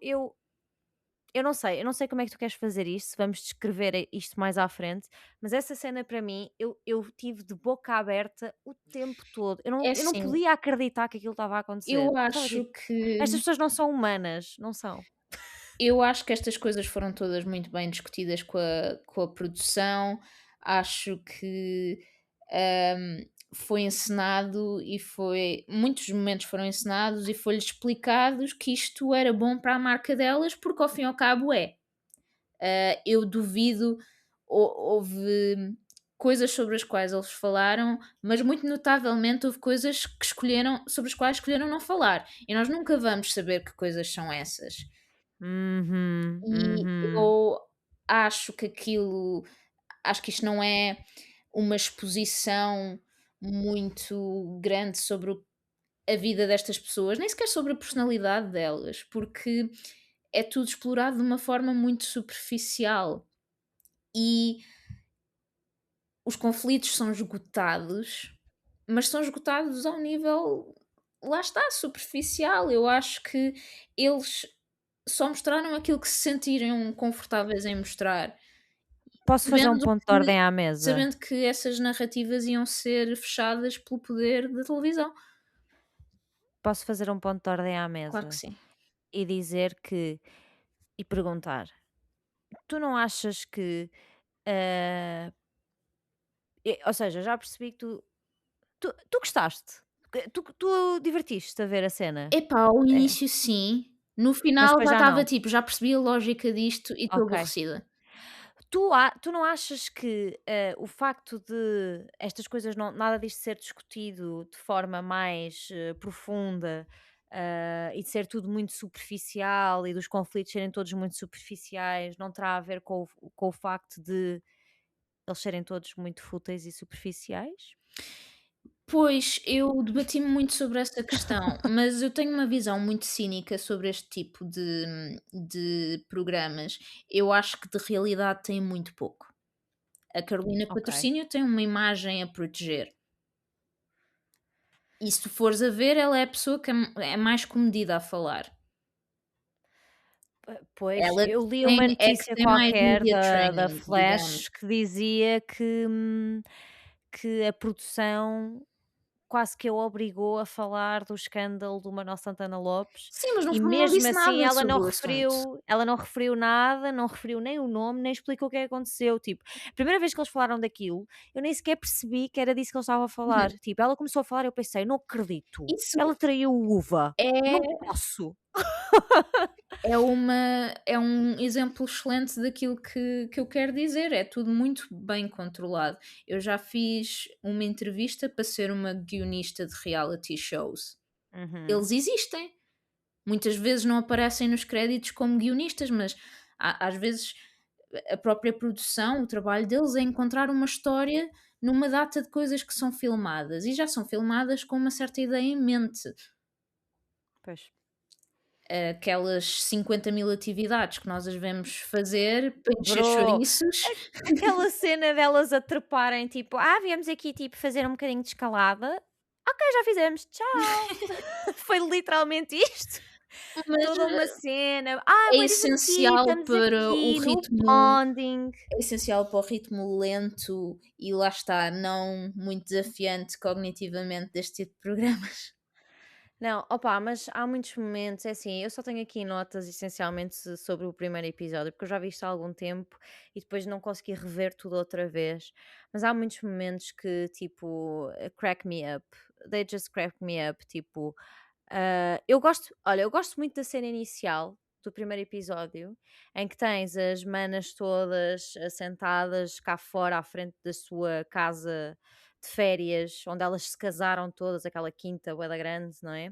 não sei como é que tu queres fazer isto, se vamos descrever isto mais à frente, mas essa cena para mim, eu tive de boca aberta o tempo todo. É Eu não assim, podia acreditar que aquilo estava a acontecer. eu Eu estava acho tipo, estas que pessoas não são humanas, não são. eu acho que estas coisas foram todas muito bem discutidas com a produção. Acho que, foi encenado e foi muitos momentos foram encenados e foi-lhes explicados que isto era bom para a marca delas, porque ao fim e ao cabo é. Eu duvido, houve coisas sobre as quais eles falaram, mas muito notavelmente houve coisas que escolheram sobre as quais escolheram não falar, e nós nunca vamos saber que coisas são essas. Uhum, E uhum. eu acho que isto não é uma exposição muito grande sobre a vida destas pessoas, nem sequer sobre a personalidade delas, porque é tudo explorado de uma forma muito superficial e os conflitos são esgotados, mas são esgotados ao nível, lá está, superficial. Eu acho que eles só mostraram aquilo que se sentiram confortáveis em mostrar, Posso fazer um sabendo ponto de que ordem à mesa? sabendo que essas narrativas iam ser fechadas pelo poder da televisão. Posso fazer um ponto de ordem à Claro que mesa? sim. E dizer que e perguntar: "Tu não achas que, ah" ou seja, já percebi que tu gostaste, que tu divertiste a ver a cena, Epá, ao é, início sim, no mas final depois já já estava não. tipo, já percebi a lógica disto e estou Ok. aborrecida. Tu não achas que, o facto de estas coisas não nada disto ser discutido de forma mais, profunda, e de ser tudo muito superficial e dos conflitos serem todos muito superficiais, não terá a ver com o facto de eles serem todos muito fúteis e superficiais? Pois, eu debati-me muito sobre essa questão, mas eu tenho uma visão muito cínica sobre este tipo de programas. Eu acho que de realidade tem muito pouco. A Carolina Ok. Patrocínio tem uma imagem a proteger. E se tu fores a ver, ela é a pessoa que é mais comedida a falar. Pois, Ela eu li tem uma é que notícia tem mais qualquer media da training, digamos. Flash que dizia que a produção quase que a obrigou a falar do escândalo do Manuel Santana Lopes, Sim, mas no e fundo não mesmo disse assim nada sobre o assunto. ela não referiu nada, não referiu nem o nome, nem explicou o que é que aconteceu, tipo, a primeira vez que eles falaram daquilo, eu nem sequer percebi que era disso que eles estavam a falar, Uhum. tipo, ela começou a falar e eu pensei: "Não acredito, Isso ela traiu o Uva, não é posso". é um exemplo excelente daquilo que eu quero dizer, é tudo muito bem controlado. Eu já fiz uma entrevista para ser uma guionista de reality shows. Uhum. Eles existem. Muitas vezes não aparecem nos créditos como guionistas, mas às vezes a própria produção, o trabalho deles é encontrar uma história numa data de coisas que são filmadas e já são filmadas com uma certa ideia em mente. Pois. Aquelas 50.000 atividades que nós as vemos fazer para encher Bro, chouriços. aquela cena delas a treparem, tipo: "Ah, viemos aqui, tipo, fazer um bocadinho de escalada. Ok, já fizemos, tchau". Foi literalmente isto. Mas toda uma cena. é Bué divertido, essencial estamos para o aqui no ritmo bonding. é essencial para o ritmo lento e lá está, não muito desafiante cognitivamente deste tipo de programas. Não, opá, mas há muitos momentos, é assim, eu só tenho aqui notas essencialmente sobre o primeiro episódio, porque eu já vi isto há algum tempo e depois não consegui rever tudo outra vez. Mas há muitos momentos que, tipo, crack me up. They just crack me up. Tipo, eu gosto, olha, eu gosto muito da cena inicial do primeiro episódio, em que tens as manas todas sentadas cá fora à frente da sua casa de férias, onde elas se casaram todas, aquela quinta bué da grande, não é?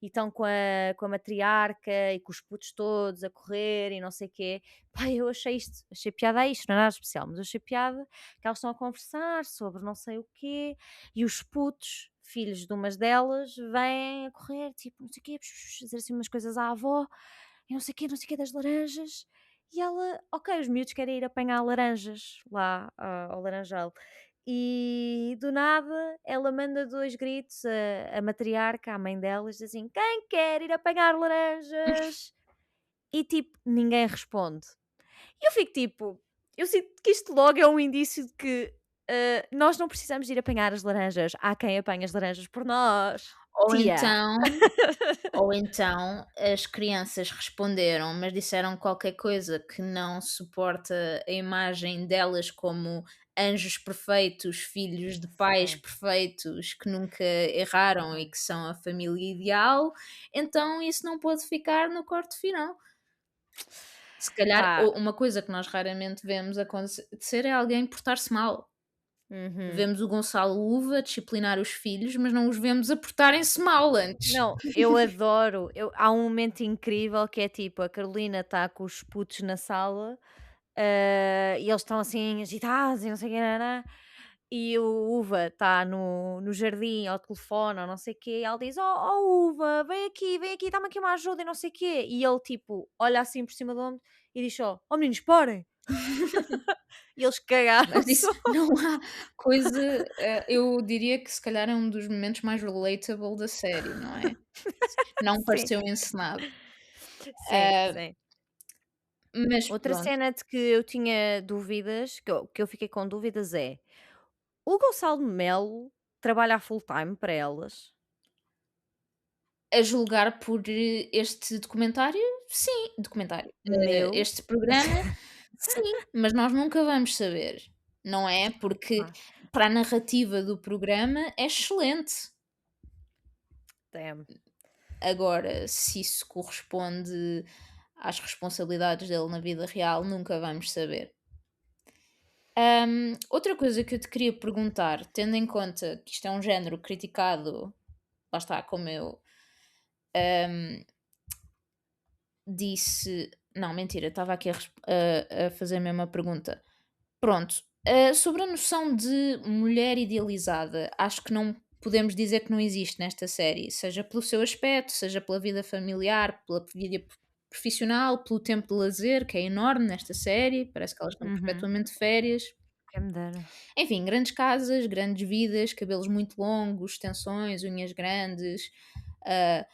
E estão com a matriarca e com os putos todos a correr e não sei o quê. Pá, eu achei isto, achei piada a isto, não é nada especial, mas eu achei piada que elas estão a conversar sobre não sei o quê e os putos, filhos de umas delas, vêm a correr, tipo, não sei o quê, dizer assim umas coisas à avó e não sei o quê das laranjas. E ela, ok, os miúdos querem ir apanhar laranjas lá ao laranjal. E do nada ela manda dois gritos a matriarca, a mãe delas, diz assim: quem quer ir apanhar laranjas? E tipo, ninguém responde. E eu fico tipo, eu sinto que isto logo é um indício de que nós não precisamos de ir apanhar as laranjas. Há quem apanhe as laranjas por nós. Ou Tia. então ou então as crianças responderam, mas disseram qualquer coisa que não suporta a imagem delas como anjos perfeitos, filhos de pais Sim. perfeitos que nunca erraram e que são a família ideal, então isso não pode ficar no corte final. Se calhar, Pá. uma coisa que nós raramente vemos acontecer é alguém portar-se mal. Uhum. Vemos o Gonçalo Uva disciplinar os filhos, mas não os vemos a portarem-se mal antes. Não, eu adoro. Há um momento incrível que é tipo: a Carolina está com os putos na sala, e eles estão assim agitados e não sei o que, e o Uva está no jardim ao telefone ou não sei o quê, e ela diz: Uva, vem aqui, dá-me aqui uma ajuda e não sei o quê. E ele tipo olha assim por cima do ombro e diz só: Oh meninos, parem! E eles Mas cagaram-se. isso não há coisa, eu diria que se calhar é um dos momentos mais relatable da série, não é? Não Sim, pareceu encenado. sim, Ah, sim. mas Outra pronto, cena de que eu tinha dúvidas, que eu fiquei com dúvidas é: o Gonçalo Melo trabalha a full time para elas? a julgar por este documentário, sim, documentário, Meu. este programa, sim, mas nós nunca vamos saber, não é? Porque Ah, para a narrativa do programa é excelente. damn. Agora, se isso corresponde às responsabilidades dele na vida real, nunca vamos saber. Outra coisa que eu te queria perguntar, tendo em conta que isto é um género criticado, lá está, como eu ahm, disse. Não, mentira, estava aqui a fazer a mesma pergunta. Pronto, sobre a noção de mulher idealizada, acho que não podemos dizer que não existe nesta série, seja pelo seu aspecto, seja pela vida familiar, pela vida profissional, pelo tempo de lazer, que é enorme nesta série, parece que elas estão Uhum. perpetuamente de férias. Quem me dera. Enfim, grandes casas, grandes vidas, cabelos muito longos, extensões, unhas grandes. ah,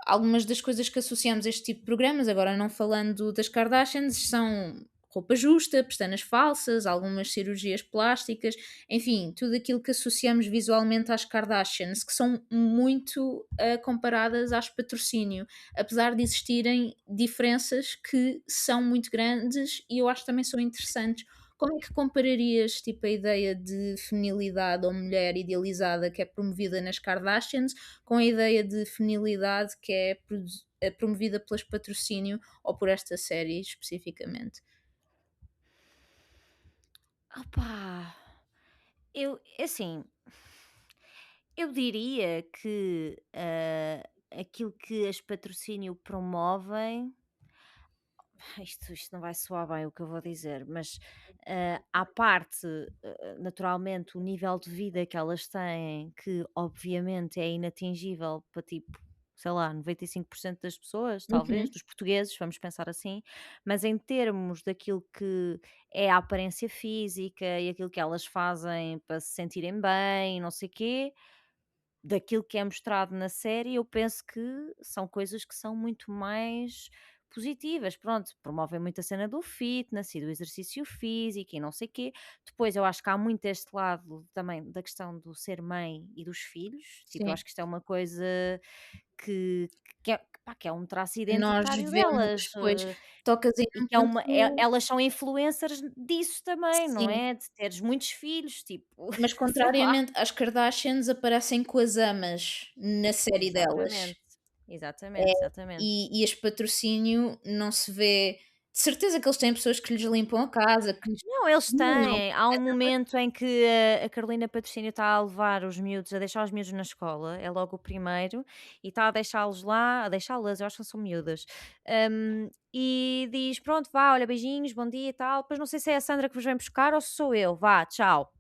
Algumas das coisas que associamos a este tipo de programas, agora não falando das Kardashians, são roupa justa, pestanas falsas, algumas cirurgias plásticas, enfim, tudo aquilo que associamos visualmente às Kardashians, que são muito comparadas às patrocínio, apesar de existirem diferenças que são muito grandes e eu acho que também são interessantes. Como é que compararias tipo, a ideia de feminilidade ou mulher idealizada que é promovida nas Kardashians com a ideia de feminilidade que é promovida pelas patrocínio ou por esta série especificamente? Opá, assim, eu diria que aquilo que as patrocínio promovem. Isto não vai soar bem o que eu vou dizer, mas à parte, naturalmente, o nível de vida que elas têm, que obviamente é inatingível para tipo, sei lá, 95% das pessoas, talvez, Uhum. dos portugueses, vamos pensar assim, mas em termos daquilo que é a aparência física e aquilo que elas fazem para se sentirem bem, não sei quê, daquilo que é mostrado na série, eu penso que são coisas que são muito mais positivas. Pronto, promovem muito a cena do fitness e do exercício físico e não sei quê. Depois eu acho que há muito este lado também da questão do ser mãe e dos filhos. Tipo, eu Sim. acho que isto é uma coisa que, pá, que é um traço Nós identitário vemos, delas. pois, tocas em E um que é uma, ponto elas são influencers disso também, não sim, é? De teres muitos filhos, tipo, mas sei lá. contrariamente às Kardashians aparecem com as amas na série delas. Exatamente, exatamente, exatamente. E este patrocínio não se vê de certeza que eles têm pessoas que lhes limpam a casa, que lhes Não, eles cozinham, têm. Há um momento em que a Carolina Patrocínio está a levar os miúdos, a deixar os miúdos na escola, é logo o primeiro, e está a deixá-los lá, a deixá-las, eu acho que são miúdas. E diz: Pronto, vá, olha, beijinhos, bom dia e tal. Depois não sei se é a Sandra que vos vem buscar ou se sou eu, vá, tchau.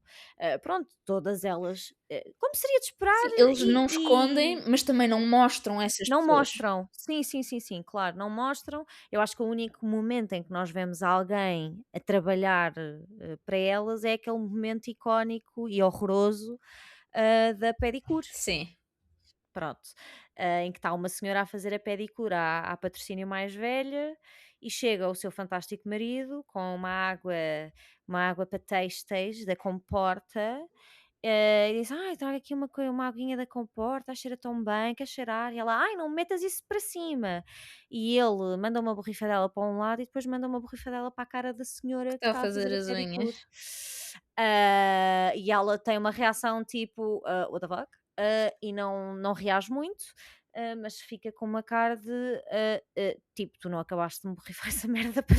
Pronto, todas elas, como seria de esperar, sim, eles não e escondem, mas também não mostram essas não pessoas. mostram. Sim, sim, sim, sim, claro, não mostram. Eu acho que o único momento em que nós vemos alguém a trabalhar, para elas é aquele momento icónico e horroroso, da pedicure. Sim, Pronto, em que está uma senhora a fazer a pedicure à patrocínio mais velha e chega o seu fantástico marido com uma água para têxteis da Comporta, e diz: "Ai, traga aqui uma aguinha da Comporta, cheira tão bem, quer cheirar?" E ela: "Ai, não me metas isso para cima." E ele manda uma borrifadela para um lado e depois manda uma borrifadela para a cara da que senhora que está a está a fazer fazer a as unhas. pedicure. E ela tem uma reação tipo, "What the fuck?" E não reage muito, mas fica com uma cara de, tipo: "Tu não acabaste de me borrifar essa merda para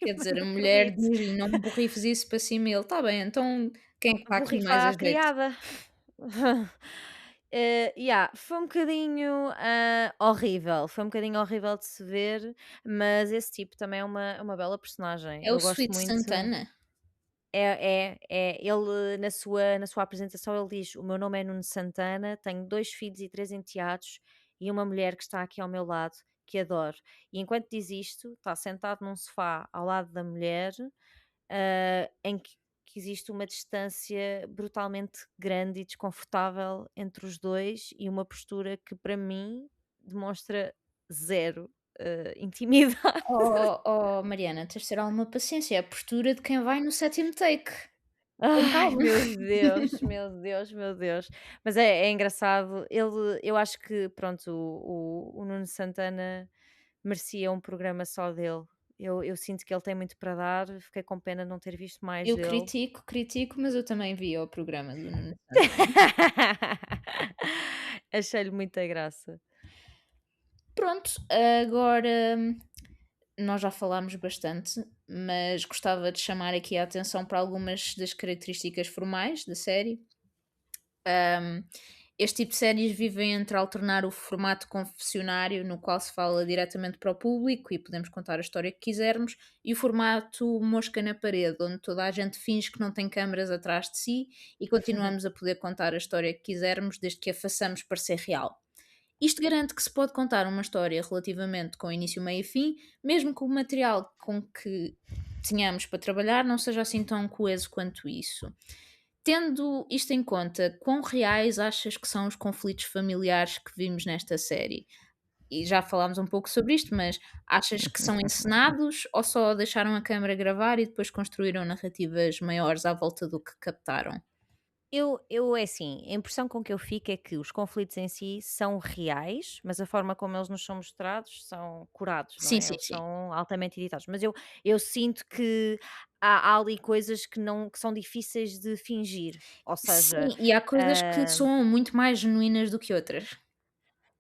Quer cima, dizer, não a mulher acredito." diz-lhe: "Não me borrifes isso para cima", e ele: "Está bem, então quem é que está aqui mais Borrifa a à jeito?". criada. Yeah, foi um bocadinho, horrível, foi um bocadinho horrível de se ver, mas esse tipo também é uma bela personagem. É o Eu gosto Sweet muito. Santana. Ele na sua apresentação ele diz: "O meu nome é Nuno Santana, tenho 2 filhos e 3 enteados e uma mulher que está aqui ao meu lado, que adoro." E enquanto diz isto, está sentado num sofá ao lado da mulher, em que existe uma distância brutalmente grande e desconfortável entre os 2 e uma postura que para mim demonstra zero, intimidade. Oh, oh, Mariana, tens de ter alguma paciência, é a postura de quem vai no sétimo take. Com Ai, calma. meu Deus, meu Deus, meu Deus. Mas é engraçado, eu acho que, pronto, o Nuno Santana merecia um programa só dele. Eu sinto que ele tem muito para dar, fiquei com pena de não ter visto mais Eu dele. critico, mas eu também vi o programa do Nuno Santos. Achei-lhe muita graça. Pronto, agora nós já falámos bastante, mas gostava de chamar aqui a atenção para algumas das características formais da série. Um, este tipo de séries vivem entre alternar o formato confessionário, no qual se fala diretamente para o público e podemos contar a história que quisermos, e o formato mosca na parede, onde toda a gente finge que não tem câmaras atrás de si e continuamos a poder contar a história que quisermos, desde que a façamos parecer real. Isto garante que se pode contar uma história relativamente com início, meio e fim, mesmo que o material com que tenhamos para trabalhar não seja assim tão coeso quanto isso. Tendo isto em conta, quão reais achas que são os conflitos familiares que vimos nesta série? E já falámos um pouco sobre isto, mas achas que são encenados ou só deixaram a câmara gravar e depois construíram narrativas maiores à volta do que captaram? É assim, a impressão com que eu fico é que os conflitos em si são reais, mas a forma como eles nos são mostrados são curados, não Sim, é? sim, Eles sim. são altamente editados. Mas eu sinto que há ali coisas que são difíceis de fingir. Ou seja, Sim, e há coisas que ah, soam muito mais genuínas do que outras.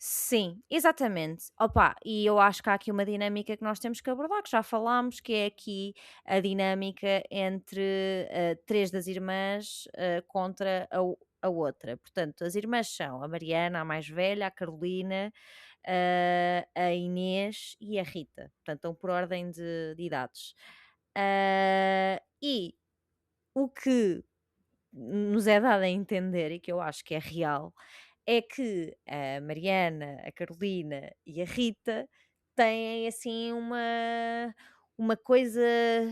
sim, exatamente. Opa, e eu acho que há aqui uma dinâmica que nós temos que abordar, que já falámos, que é aqui a dinâmica entre três das irmãs contra a outra. Portanto, as irmãs são a Mariana, a mais velha, a Carolina, a Inês e a Rita. Portanto, estão por ordem de idades. E o que nos é dado a entender, e que eu acho que é real, é que a Mariana, a Carolina e a Rita têm assim uma coisa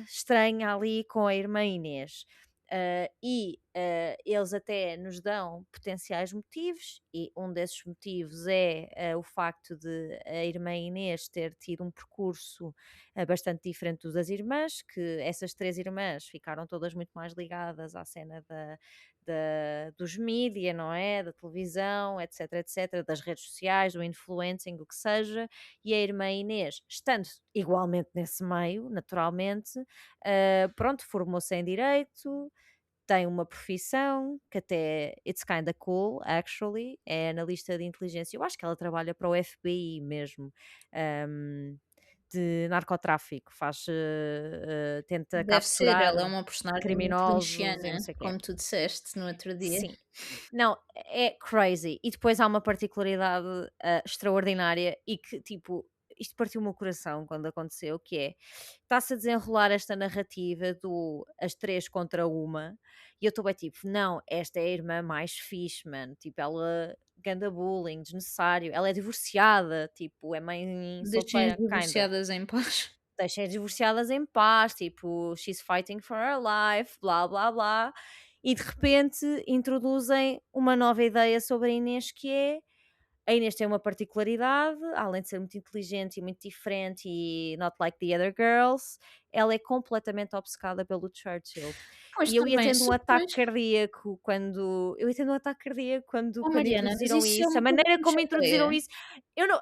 estranha ali com a irmã Inês. E eles até nos dão potenciais motivos, e um desses motivos é o facto de a irmã Inês ter tido um percurso bastante diferente dos das irmãs, que essas três irmãs ficaram todas muito mais ligadas à cena dos mídia, não é? Da televisão, etc, etc, das redes sociais, do influencing, o que seja, e a irmã Inês, estando igualmente nesse meio, naturalmente, pronto, formou-se em Direito, tem uma profissão que até it's kinda cool, actually, é analista de inteligência. Eu acho que ela trabalha para o FBI mesmo, hum, de narcotráfico, tenta Deve ser, capturar ela é uma personagem muito criminosos e não lynchiana, sei o quê. como tu disseste no outro dia. Sim. Não, é crazy. E depois há uma particularidade, extraordinária e que, tipo, isto partiu o meu coração quando aconteceu, que é, está-se a desenrolar esta narrativa do as 3 contra uma, e eu estou bem tipo: "Não, esta é a irmã mais fixe, mano", tipo, ela ganda bullying desnecessário, ela é divorciada, tipo, é mãe Deixem as solteira, kinda. divorciadas em paz. Deixem as divorciadas em paz, tipo, she's fighting for her life, blá blá blá, e de repente introduzem uma nova ideia sobre a Inês que é a Inês tem uma particularidade, além de ser muito inteligente e muito diferente e not like the other girls, ela é completamente obcecada pelo Churchill. Pois E eu ia também, tendo se um ataque depois cardíaco quando eu ia tendo um ataque cardíaco quando, oh quando Mariana, mas introduziram isso é isso, a uma coisa maneira que me como introduziram chateia. isso, eu não,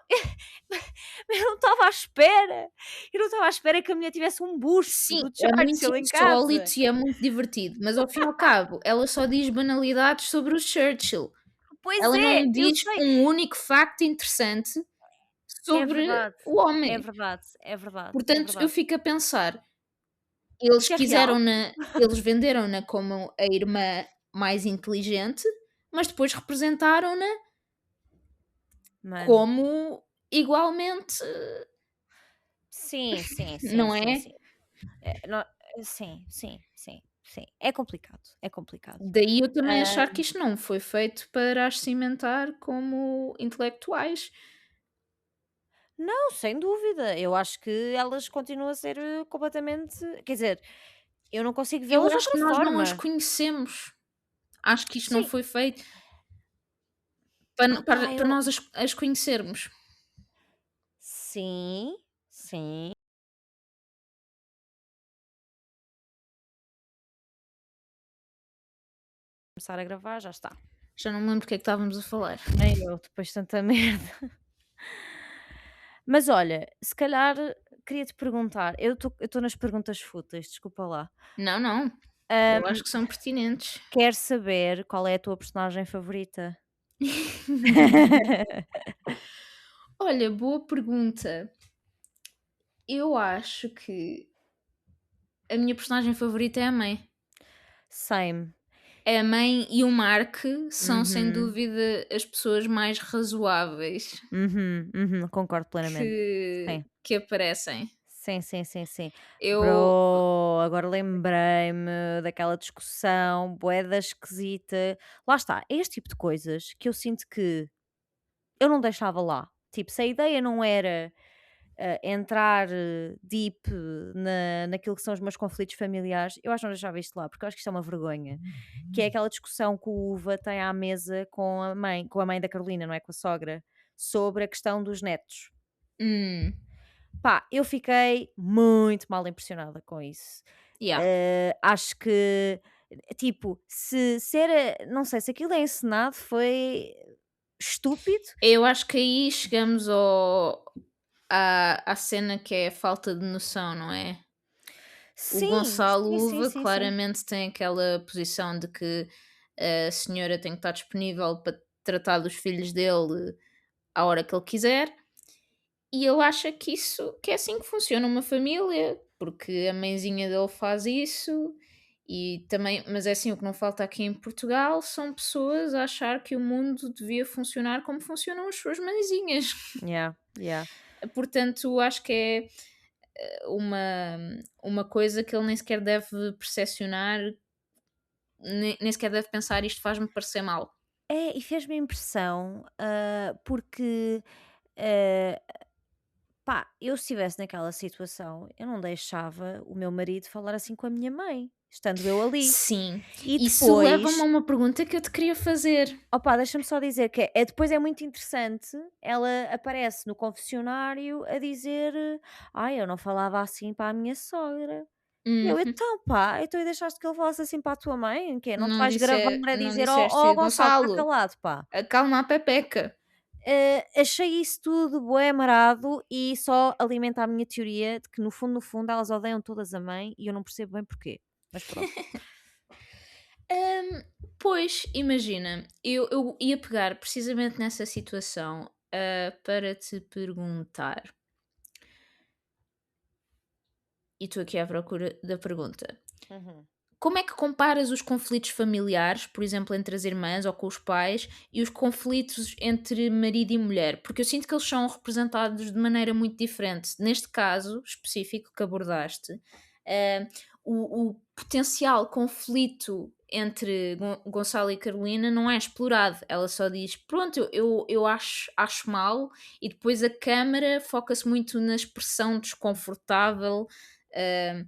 eu não estava à espera, eu não estava à espera que a mulher tivesse um busto Sim, do é muito Churchill em casa. insólito e é muito divertido, mas ao fim e ao cabo, ela só diz banalidades sobre o Churchill. Pois Ela é, não eu diz sei, um único facto interessante é sobre verdade, o é homem. verdade, é verdade, é Portanto, eu verdade. fico a pensar, eles Isto é real? quiseram-na eles venderam-na como a irmã mais inteligente, mas depois representaram-na Mano. como igualmente, Sim, sim, sim, não sim, é? sim. No sim, sim, sim, sim. É complicado, é complicado. Daí eu também Ah, achar que isto não foi feito para as cimentar como intelectuais. não, sem dúvida, eu acho que elas continuam a ser, completamente quer dizer, eu não consigo Eu vê-las de acho outra que nós não as forma. conhecemos. Acho que isto não Sim, foi feito para opá, para eu nós as conhecermos. sim, sim. Começar a gravar, já está. Já não me lembro o que é que estávamos a falar. Nem eu, depois de tanta merda. Mas olha, se calhar queria-te perguntar, eu estou nas perguntas fúteis, desculpa lá. Não, não, eu Hã, acho que são pertinentes. quero saber qual é a tua personagem favorita? Olha, boa pergunta. Eu acho que a minha personagem favorita é a mãe. Same. A mãe e o Mark são sem Uhum, dúvida as pessoas mais razoáveis uhum, uhum, concordo plenamente. Sim. que aparecem. Sim, sim, sim, sim. Eu Bro, agora lembrei-me daquela discussão bué da esquisita. Lá está, é este tipo de coisas que eu sinto que eu não deixava lá. Tipo, se a ideia não era entrar deep naquilo que são os meus conflitos familiares, eu acho que não deixava isto lá, porque eu acho que isto é uma vergonha. Que é aquela discussão que o Uva tem à mesa com a mãe da Carolina, não é? Com a sogra, sobre a questão dos netos. hum, Pá, eu fiquei muito mal impressionada com isso. yeah. Acho que, tipo, se era, não sei, se aquilo é encenado foi estúpido. Eu acho que aí chegamos à cena que é a falta de noção, não é? O Sim, Gonçalo sim, sim, Uva sim, sim. claramente tem aquela posição de que a senhora tem que estar disponível para tratar dos filhos dele à hora que ele quiser, e ele acha que isso que é assim que funciona uma família, porque a mãezinha dele faz isso e também, mas é assim, o que não falta aqui em Portugal são pessoas a achar que o mundo devia funcionar como funcionam as suas mãezinhas. Yeah, yeah. Portanto, acho que é uma coisa que ele nem sequer deve percepcionar, nem sequer deve pensar isto faz-me parecer mal. É, e fez-me impressão, porque, ah, pá, eu se estivesse naquela situação, eu não deixava o meu marido falar assim com a minha mãe. estando eu ali. Sim, E isso leva-me a depois, uma pergunta que eu te queria fazer. opa, deixa-me só dizer que depois é muito interessante, ela aparece no confessionário a dizer: "Ai, eu não falava assim para a minha sogra". Eu: Uhum. "Então pá, então e deixaste que ele falasse assim para a tua mãe? Quê? Não te vais gravar a Não dizer: "Ó disseste: Gonçalo, está "Gonçalo, calado pá". acalma a pepeca". Achei isso tudo bué marado e só alimenta a minha teoria de que no fundo elas odeiam todas a mãe e eu não percebo bem porquê, mas pronto. Hum, pois, imagina, eu ia pegar precisamente nessa situação, para te perguntar, e estou aqui à procura da pergunta. Uhum. Como é que comparas os conflitos familiares, por exemplo, entre as irmãs ou com os pais, e os conflitos entre marido e mulher? Porque eu sinto que eles são representados de maneira muito diferente. Neste caso específico que abordaste, eh, o potencial conflito entre Gonçalo e Carolina não é explorado. Ela só diz: Pronto, eu acho mal, e depois a câmara foca-se muito na expressão desconfortável. eh,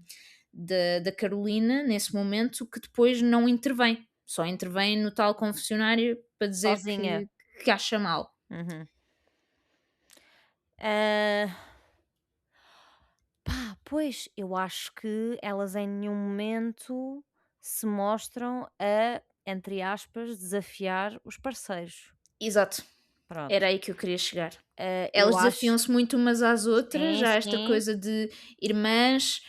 da Carolina nesse momento, que depois não intervém, só intervém no tal confessionário para dizer Sozinha. que acha mal. Uhum. Ah, pá, pois, eu acho que elas em nenhum momento se mostram a, entre aspas, desafiar os parceiros. Exato, Pronto. era aí que eu queria chegar. Eu Elas acho desafiam-se muito umas às outras, sim, já esta sim, coisa de irmãs,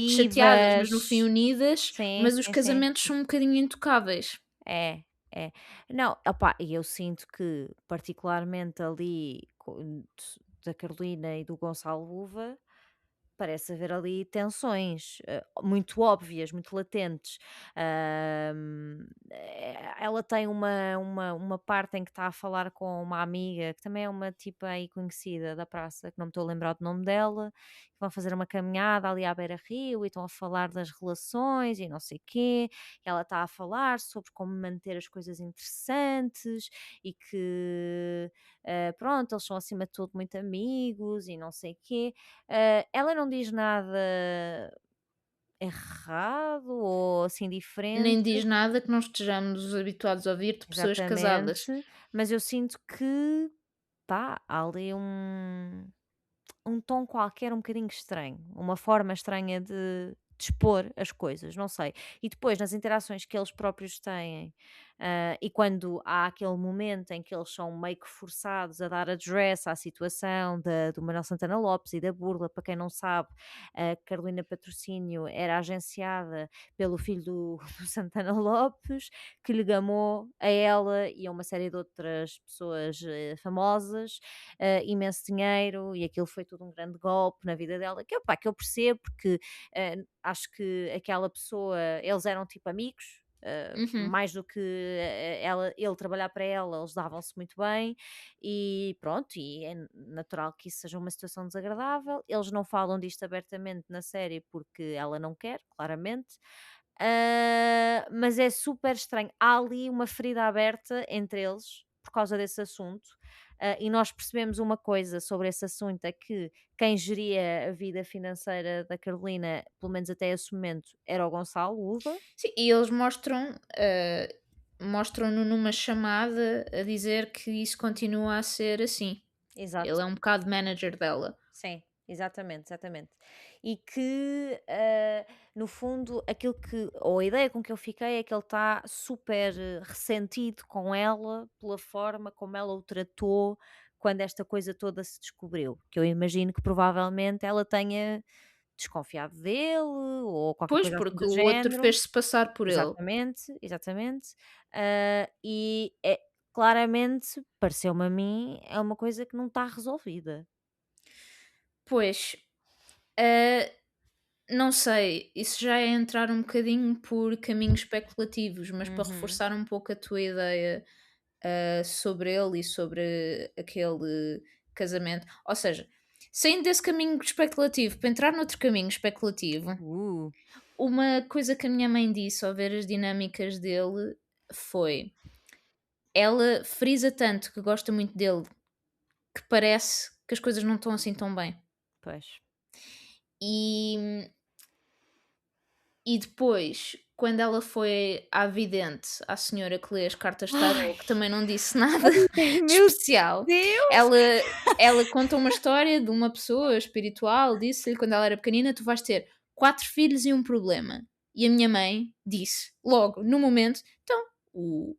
chateadas, mas no fim competitivas. unidas, Sim, mas os sim, sim. casamentos são um bocadinho intocáveis. É, é. Não, opá, e eu sinto que particularmente ali da Carolina e do Gonçalo Uva, parece haver ali tensões, muito óbvias, muito latentes. Ela tem uma parte em que está a falar com uma amiga, que também é uma tipa aí conhecida da praça, que não me estou a lembrar do nome dela, que vão fazer uma caminhada ali à beira-rio e estão a falar das relações e não sei quê. Ela está a falar sobre como manter as coisas interessantes e que, pronto, eles são acima de tudo muito amigos e não sei quê. Ela não diz nada errado ou assim Nem diferente, diz nada que não estejamos habituados a ouvir de pessoas casadas. exatamente, mas eu sinto que, pá, há ali um tom qualquer um bocadinho estranho, uma forma estranha de expor as coisas, não sei. E depois, nas interações que eles próprios têm, e quando há aquele momento em que eles são meio que forçados a dar address à situação do Manuel Santana Lopes e da Burla, para quem não sabe, a Carolina Patrocínio era agenciada pelo filho do Santana Lopes, que lhe gamou a ela e a uma série de outras pessoas famosas imenso dinheiro e aquilo foi tudo um grande golpe na vida dela, que, opá, que eu percebo porque acho que aquela pessoa, eles eram tipo amigos, Uhum. mais do que ele trabalhar para ela, eles davam-se muito bem e pronto, e é natural que isso seja uma situação desagradável. Eles não falam disto abertamente na série porque ela não quer, claramente. Mas é super estranho. Há ali uma ferida aberta entre eles por causa desse assunto. E nós percebemos uma coisa sobre esse assunto: é que quem geria a vida financeira da Carolina, pelo menos até esse momento, era o Gonçalo Uva. Sim, e eles mostram-no numa chamada a dizer que isso continua a ser assim. Exato. Ele é um bocado manager dela. Sim, exatamente, exatamente. E que, no fundo, aquilo que, ou a ideia com que eu fiquei é que ele está super ressentido com ela pela forma como ela o tratou quando esta coisa toda se descobriu. Que eu imagino que provavelmente ela tenha desconfiado dele ou qualquer Pois, coisa assim porque do o outro género. fez-se passar por ele. Exatamente, exatamente. E é, claramente, pareceu-me a mim, é uma coisa que não está resolvida. Pois, ah, não sei, isso já é entrar um bocadinho por caminhos especulativos, mas para Uhum. reforçar um pouco a tua ideia, sobre ele e sobre aquele casamento. Ou seja, saindo desse caminho especulativo para entrar noutro caminho especulativo, Uh. uma coisa que a minha mãe disse ao ver as dinâmicas dele foi: ela frisa tanto que gosta muito dele, que parece que as coisas não estão assim tão bem. Pois. E, E depois, quando ela foi à vidente, à senhora que lê as cartas de Ai, tarot, que também não disse nada de meu especial, Deus! ela ela conta uma história de uma pessoa espiritual, disse-lhe quando ela era pequenina: "Tu vais ter 4 filhos e um problema". E a minha mãe disse, logo, no momento: "Então, o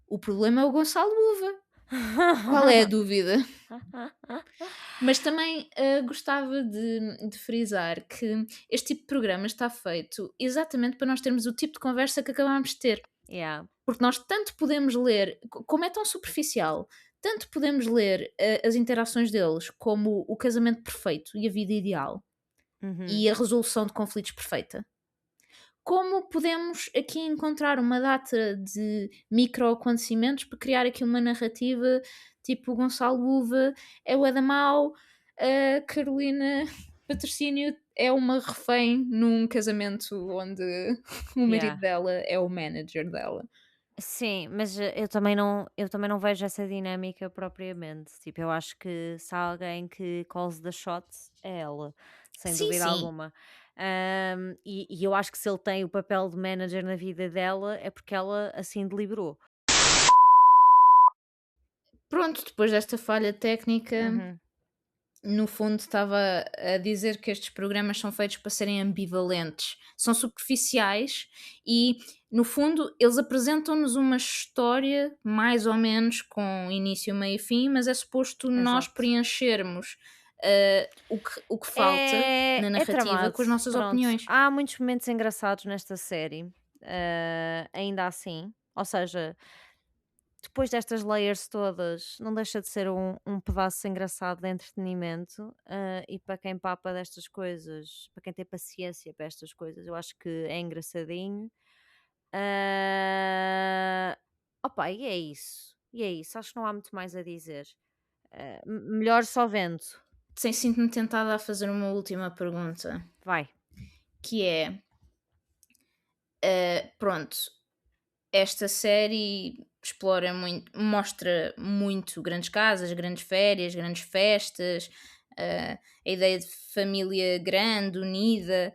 o problema é o Gonçalo Uva, qual é a dúvida?". Mas também, gostava de frisar que este tipo de programa está feito exatamente para nós termos o tipo de conversa que acabámos de ter. Yeah. Porque nós tanto podemos ler, como é tão superficial, tanto podemos ler as interações deles como o casamento perfeito e a vida ideal Uhum. e a resolução de conflitos perfeita. Como podemos aqui encontrar uma data de micro acontecimentos para criar aqui uma narrativa tipo o Gonçalo Uva é o Adamau, a Carolina Patrocínio é uma refém num casamento onde o marido Yeah. dela é o manager dela. Sim, mas eu também não vejo essa dinâmica propriamente. Tipo, eu acho que se há alguém que calls the shot é ela, sem Sim, dúvida sim. alguma. E eu acho que se ele tem o papel de manager na vida dela é porque ela assim deliberou. Pronto, depois desta falha técnica, Uhum. no fundo estava a dizer que estes programas são feitos para serem ambivalentes, são superficiais e, no fundo, eles apresentam-nos uma história mais ou menos com início, meio e fim, mas é suposto nós Exato. preenchermos o que falta na É narrativa tramado, com as nossas pronto. opiniões. Há muitos momentos engraçados nesta série, ainda assim. Ou seja, depois destas layers todas, não deixa de ser um pedaço engraçado de entretenimento, e para quem papa destas coisas, para quem tem paciência para estas coisas, eu acho que é engraçadinho. Ah, opa, e é isso, acho que não há muito mais a dizer. Melhor só vendo, Sem sinto-me tentada a fazer uma última pergunta, vai. que é, pronto, esta série explora muito, mostra muito grandes casas, grandes férias, grandes festas, a ideia de família grande, unida.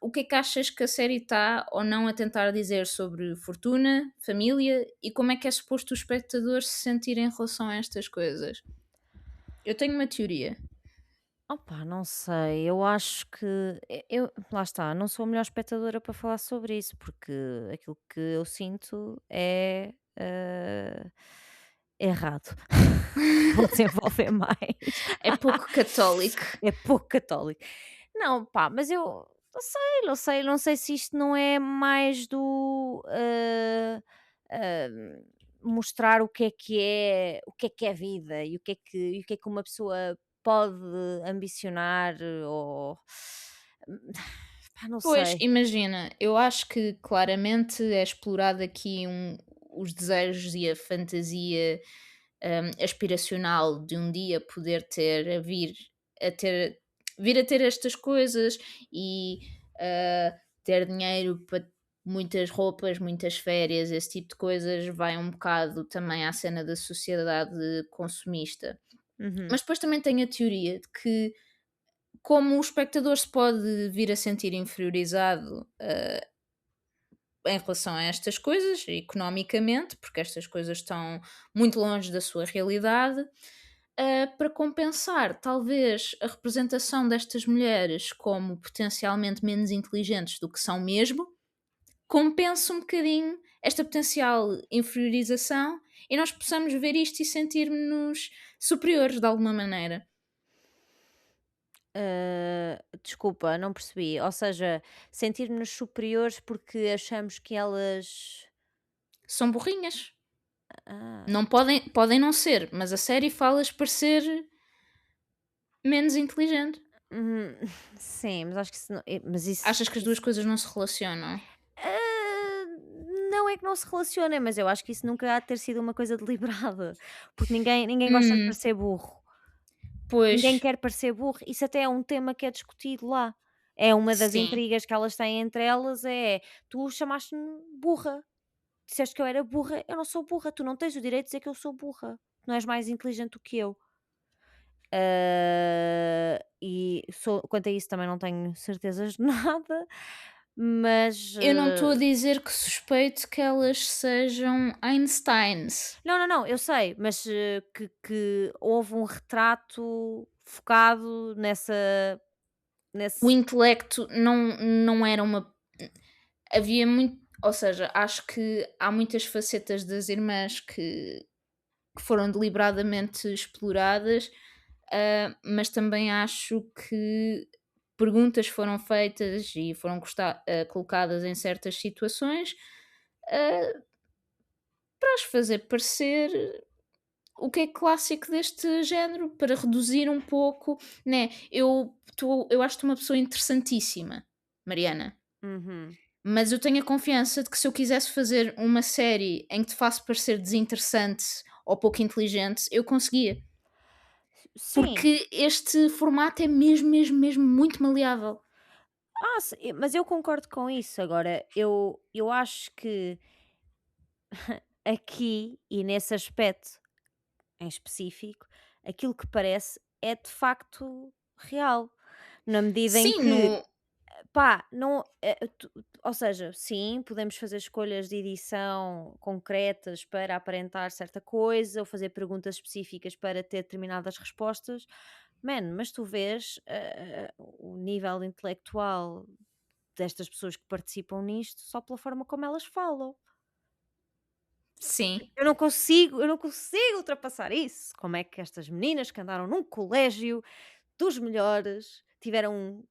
O que é que achas que a série está ou não a tentar dizer sobre fortuna, família e como é que é suposto o espectador se sentir em relação a estas coisas? Eu tenho uma teoria. Opa, não sei, eu acho que eu lá está, não sou a melhor espectadora para falar sobre isso, porque aquilo que eu sinto é errado. Vou desenvolver mais. É pouco católico. É pouco católico. Não, pá, mas eu não sei se isto não é mais do mostrar o que é vida e o que é que uma pessoa pode ambicionar ou pá, não Pois, sei. imagina, eu acho que claramente é explorado aqui os desejos e a fantasia aspiracional de um dia poder ter, a ter, vir a ter estas coisas e ter dinheiro para muitas roupas, muitas férias, esse tipo de coisas vai um bocado também à cena da sociedade consumista. Uhum. Mas depois também tenho a teoria de que como o espectador se pode vir a sentir inferiorizado em relação a estas coisas, economicamente, porque estas coisas estão muito longe da sua realidade, para compensar, talvez, a representação destas mulheres como potencialmente menos inteligentes do que são mesmo, compensa um bocadinho esta potencial inferiorização e nós possamos ver isto e sentir-nos superiores de alguma maneira. Desculpa, não percebi. Ou seja, sentir-nos superiores porque achamos que elas. São burrinhas. Ah, Não podem não ser, mas a série fala-as parecer menos inteligente. hum, sim, mas acho que isso não, mas Achas que as duas coisas não se relacionam? Ah, não é que não se relacionem, mas eu acho que isso nunca há de ter sido uma coisa deliberada, porque ninguém gosta de Hum, parecer burro. Ninguém pois, quer parecer burro. Isso até é um tema que é discutido lá. É uma das sim. intrigas que elas têm entre elas, é: "Tu chamaste-me burra, disseste que eu era burra, eu não sou burra, tu não tens o direito de dizer que eu sou burra, não és mais inteligente do que eu". E quanto a isso também não tenho certezas de nada, Mas, Eu não estou a dizer que suspeito que elas sejam Einsteins. não, não, não, eu sei, mas, que houve um retrato focado O nesse intelecto não era uma havia muito ou seja, acho que há muitas facetas das irmãs que foram deliberadamente exploradas, mas também acho que perguntas foram feitas e foram colocadas em certas situações, ah, para as fazer parecer o que é clássico deste género, para reduzir um pouco, né? Eu acho-te uma pessoa interessantíssima, Mariana. uhum. Mas eu tenho a confiança de que se eu quisesse fazer uma série em que te faço parecer desinteressante ou pouco inteligente, eu conseguia. Sim. Porque este formato é mesmo, mesmo, mesmo muito maleável. Mas eu concordo com isso. Agora, eu acho que aqui e nesse aspecto em específico, aquilo que parece é de facto real, na medida em Sim, que, no pá, não, ou seja, sim, podemos fazer escolhas de edição concretas para aparentar certa coisa ou fazer perguntas específicas para ter determinadas respostas. Man, mas tu vês o nível intelectual destas pessoas que participam nisto só pela forma como elas falam. sim. Eu não consigo ultrapassar isso. Como é que estas meninas que andaram num colégio dos melhores, tiveram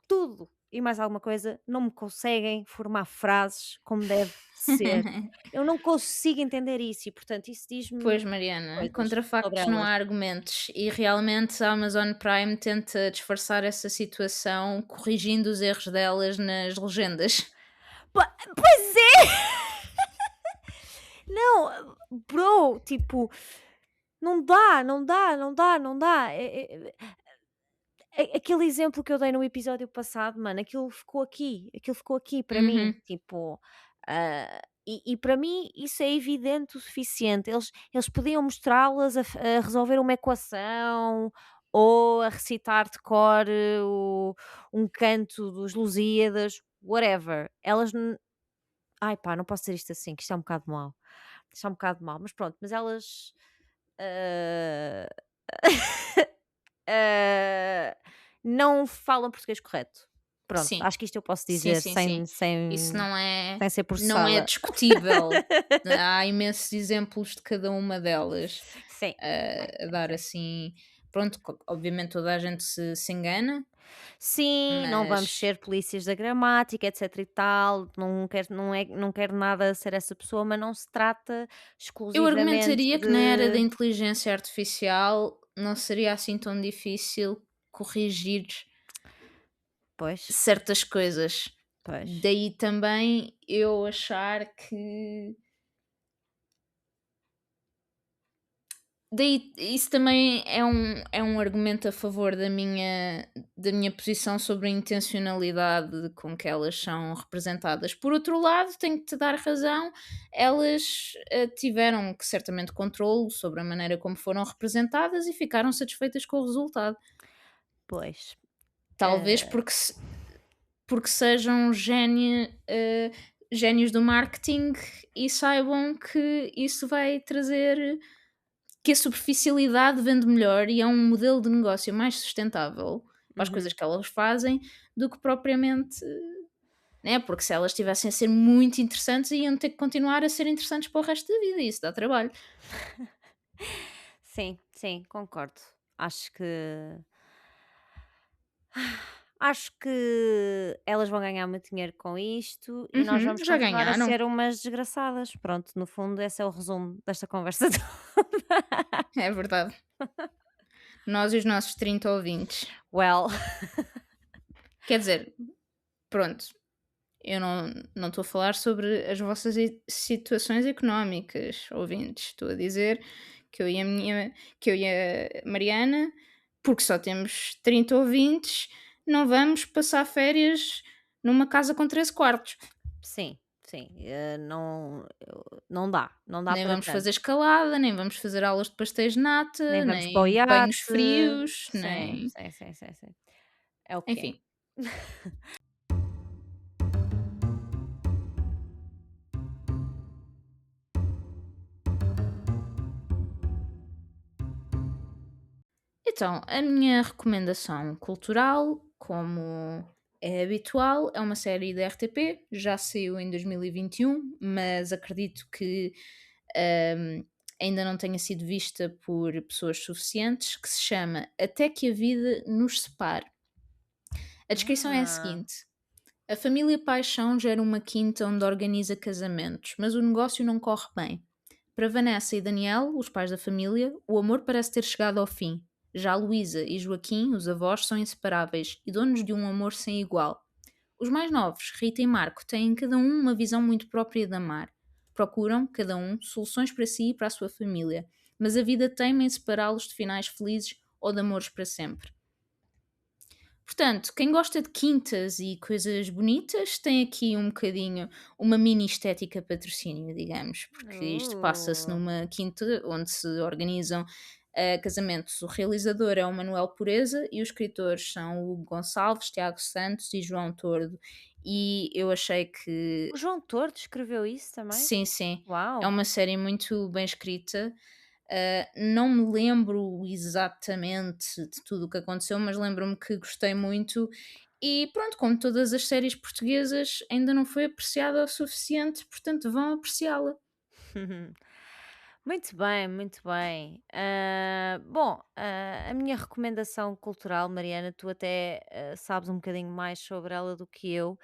tudo e mais alguma coisa, não me conseguem formar frases como deve ser. Eu não consigo entender isso e, portanto, isso diz-me Pois, Mariana, coisas contra sobre factos não há elas. argumentos. E realmente a Amazon Prime tenta disfarçar essa situação corrigindo os erros delas nas legendas. Pois é! Não, bro, tipo, não dá, não dá, não dá, não dá. Aquele exemplo que eu dei no episódio passado, mano, aquilo ficou aqui para mim, Uhum. tipo, e para mim isso é evidente o suficiente. Eles podiam mostrá-las a resolver uma equação ou a recitar de cor um canto dos Lusíadas, whatever. Ai pá, não posso dizer isto assim, que isto é um bocado mau. Isto é um bocado mau, mas pronto, mas elas. ah, ah, não falam português correto. Pronto, Sim, acho que isto eu posso sim, dizer sim, sim. sem Isso sem sem ser não é processada. discutível. Há imensos exemplos de cada uma delas, Sim, sim, a sim, dar sim. assim pronto, obviamente toda a gente se engana, Sim, não vamos mas ser polícias da gramática, etc e tal, não quero nada ser essa pessoa, mas não se trata eu exclusivamente argumentaria que na era da de inteligência artificial não seria assim tão difícil corrigir pois, certas coisas. pois. Daí também eu achar que daí isso também é um argumento a favor da minha posição sobre a intencionalidade com que elas são representadas. Por outro lado, tenho que te dar razão, elas, tiveram que certamente controle sobre a maneira como foram representadas e ficaram satisfeitas com o resultado. Pois. Talvez Ah, porque sejam génios do marketing e saibam que isso vai trazer que a superficialidade vende melhor e é um modelo de negócio mais sustentável para as coisas uhum. que elas fazem do que propriamente, né? Porque se elas estivessem a ser muito interessantes, iam ter que continuar a ser interessantes para o resto da vida e isso dá trabalho. Sim, sim, concordo. Acho que acho que elas vão ganhar muito dinheiro com isto e nós Uhum, vamos já continuar a ganharam, ser umas desgraçadas. Pronto, no fundo, esse é o resumo desta conversa toda. é verdade. Nós e os nossos 30 ouvintes. Well, Quer dizer, pronto, eu não estou a falar sobre as vossas situações económicas, ouvintes. Estou a dizer que eu e a Mariana, porque só temos 30 ouvintes, não vamos passar férias numa casa com 13 quartos. sim, sim, não dá Nem para vamos tanto. fazer escalada, nem vamos fazer aulas de pastéis de Nem nata, vamos para o nem banhos iate. frios, Sim, nem. sim, sim, sim, sim. É o que é. Enfim. Então, a minha recomendação cultural, como é habitual, é uma série da RTP, já saiu em 2021, mas acredito que hum, ainda não tenha sido vista por pessoas suficientes, que se chama Até que a Vida nos Separe. A descrição é a Ah, seguinte: a família Paixão gera uma quinta onde organiza casamentos, mas o negócio não corre bem. Para Vanessa e Daniel, os pais da família, o amor parece ter chegado ao fim. Já Luísa e Joaquim, os avós, são inseparáveis e donos de um amor sem igual. Os mais novos, Rita e Marco, têm cada um uma visão muito própria de amar. Procuram, cada um, soluções para si e para a sua família, mas a vida teima em separá-los de finais felizes ou de amores para sempre. Portanto, quem gosta de quintas e coisas bonitas tem aqui um bocadinho uma mini estética patrocínio, digamos, porque isto passa-se uh, numa quinta onde se organizam casamentos. O realizador é o Manuel Pureza e os escritores são o Hugo Gonçalves, Tiago Santos e João Tordo. E eu achei que o João Tordo escreveu isso também? sim, sim. É Uau! uma série muito bem escrita. Não me lembro exatamente de tudo o que aconteceu, mas lembro-me que gostei muito. E pronto, como todas as séries portuguesas, ainda não foi apreciada o suficiente, portanto vão apreciá-la. Muito bem, muito bem. Bom, a minha recomendação cultural, Mariana, tu até sabes um bocadinho mais sobre ela do que eu,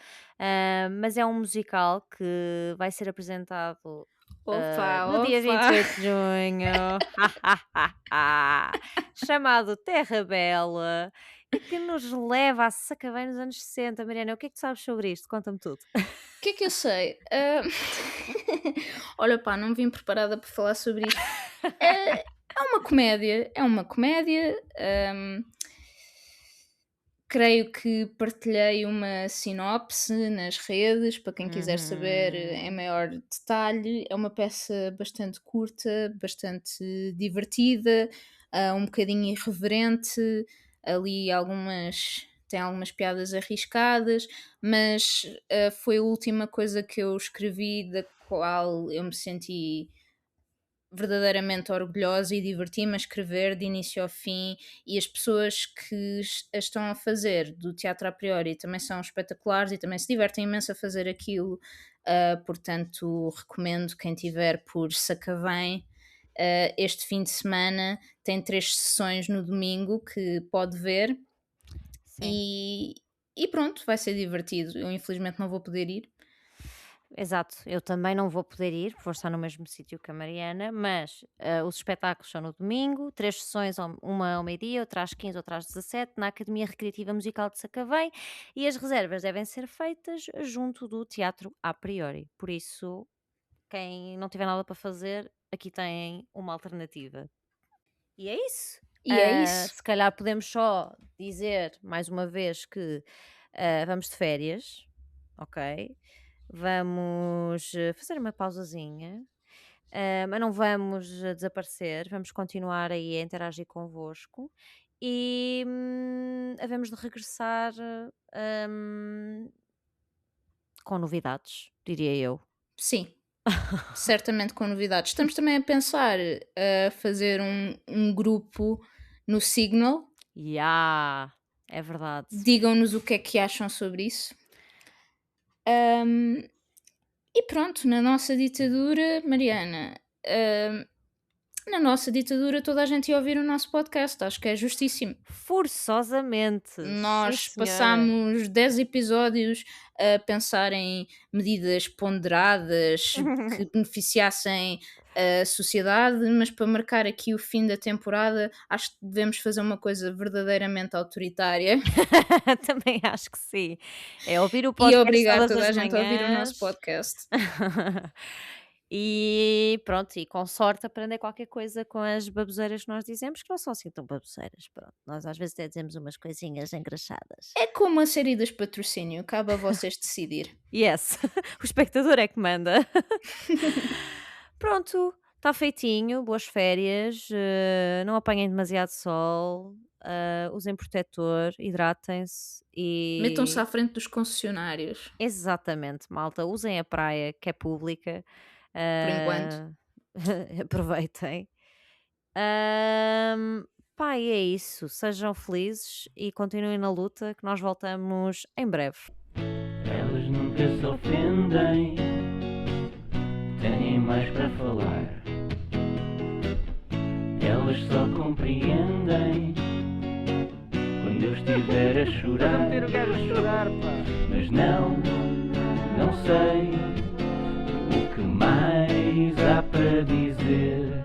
mas é um musical que vai ser apresentado Opa, no dia opa! 28 de junho, chamado Terra Bela, e que nos leva a Sacavém nos anos 60. Mariana, o que é que tu sabes sobre isto? Conta-me tudo. O que é que eu sei? Olha, pá, não vim preparada para falar sobre isto. É uma comédia, é uma comédia. Creio que partilhei uma sinopse nas redes para quem quiser saber em Uhum. maior detalhe. É uma peça bastante curta, bastante divertida, um bocadinho irreverente, ali tem algumas piadas arriscadas, mas foi a última coisa que eu escrevi da qual eu me senti verdadeiramente orgulhosa e diverti-me a escrever de início ao fim, e as pessoas que a estão a fazer do teatro a priori também são espetaculares e também se divertem imenso a fazer aquilo, portanto recomendo quem tiver por Sacavém. Este fim de semana tem 3 sessões no domingo que pode ver Sim. e, e pronto, vai ser divertido. Eu infelizmente não vou poder ir. Exato, eu também não vou poder ir, vou estar no mesmo sítio que a Mariana, mas os espetáculos são no domingo, 3 sessões, uma ao meio-dia, outra às 15, outra às 17, na Academia Recreativa Musical de Sacavém, e as reservas devem ser feitas junto do Teatro a priori. Por isso, quem não tiver nada para fazer, aqui tem uma alternativa. E é isso. E é isso. Se calhar podemos só dizer mais uma vez que vamos de férias, ok? Vamos fazer uma pausazinha, mas não vamos desaparecer, vamos continuar aí a interagir convosco e havemos de regressar hum, com novidades, diria eu. Sim, certamente com novidades. Estamos também a pensar a fazer um grupo no Signal. Ya, é verdade. Digam-nos o que é que acham sobre isso. Ahm, e pronto, na nossa ditadura, Mariana, na nossa ditadura toda a gente ia ouvir o nosso podcast. Acho que é justíssimo. Forçosamente, sim Nós senhora. passámos 10 episódios a pensar em medidas ponderadas que beneficiassem a sociedade, mas para marcar aqui o fim da temporada, acho que devemos fazer uma coisa verdadeiramente autoritária Também acho que sim. É ouvir o e podcast obrigar todas toda as a gente a ouvir o nosso manhãs. podcast. E pronto, e com sorte aprender qualquer coisa com as baboseiras que nós dizemos, que não são assim tão baboseiras, pronto. Nós às vezes até dizemos umas coisinhas engraçadas. É como a série das patrocínio, cabe a vocês decidir. Yes, o espectador é que manda. Pronto, está feitinho, boas férias, não apanhem demasiado sol, usem protetor, hidratem-se Metam-se e à frente dos concessionários, exatamente, malta, usem a praia que é pública, por enquanto. ah, aproveitem. Ahm, Pá, e é isso. Sejam felizes e continuem na luta, que nós voltamos em breve. Elas nunca se ofendem, têm mais para falar. Elas só compreendem quando eu estiver a Estás a chorar. meter o gajo a chorar, pá. Mas não sei o que mais há para dizer.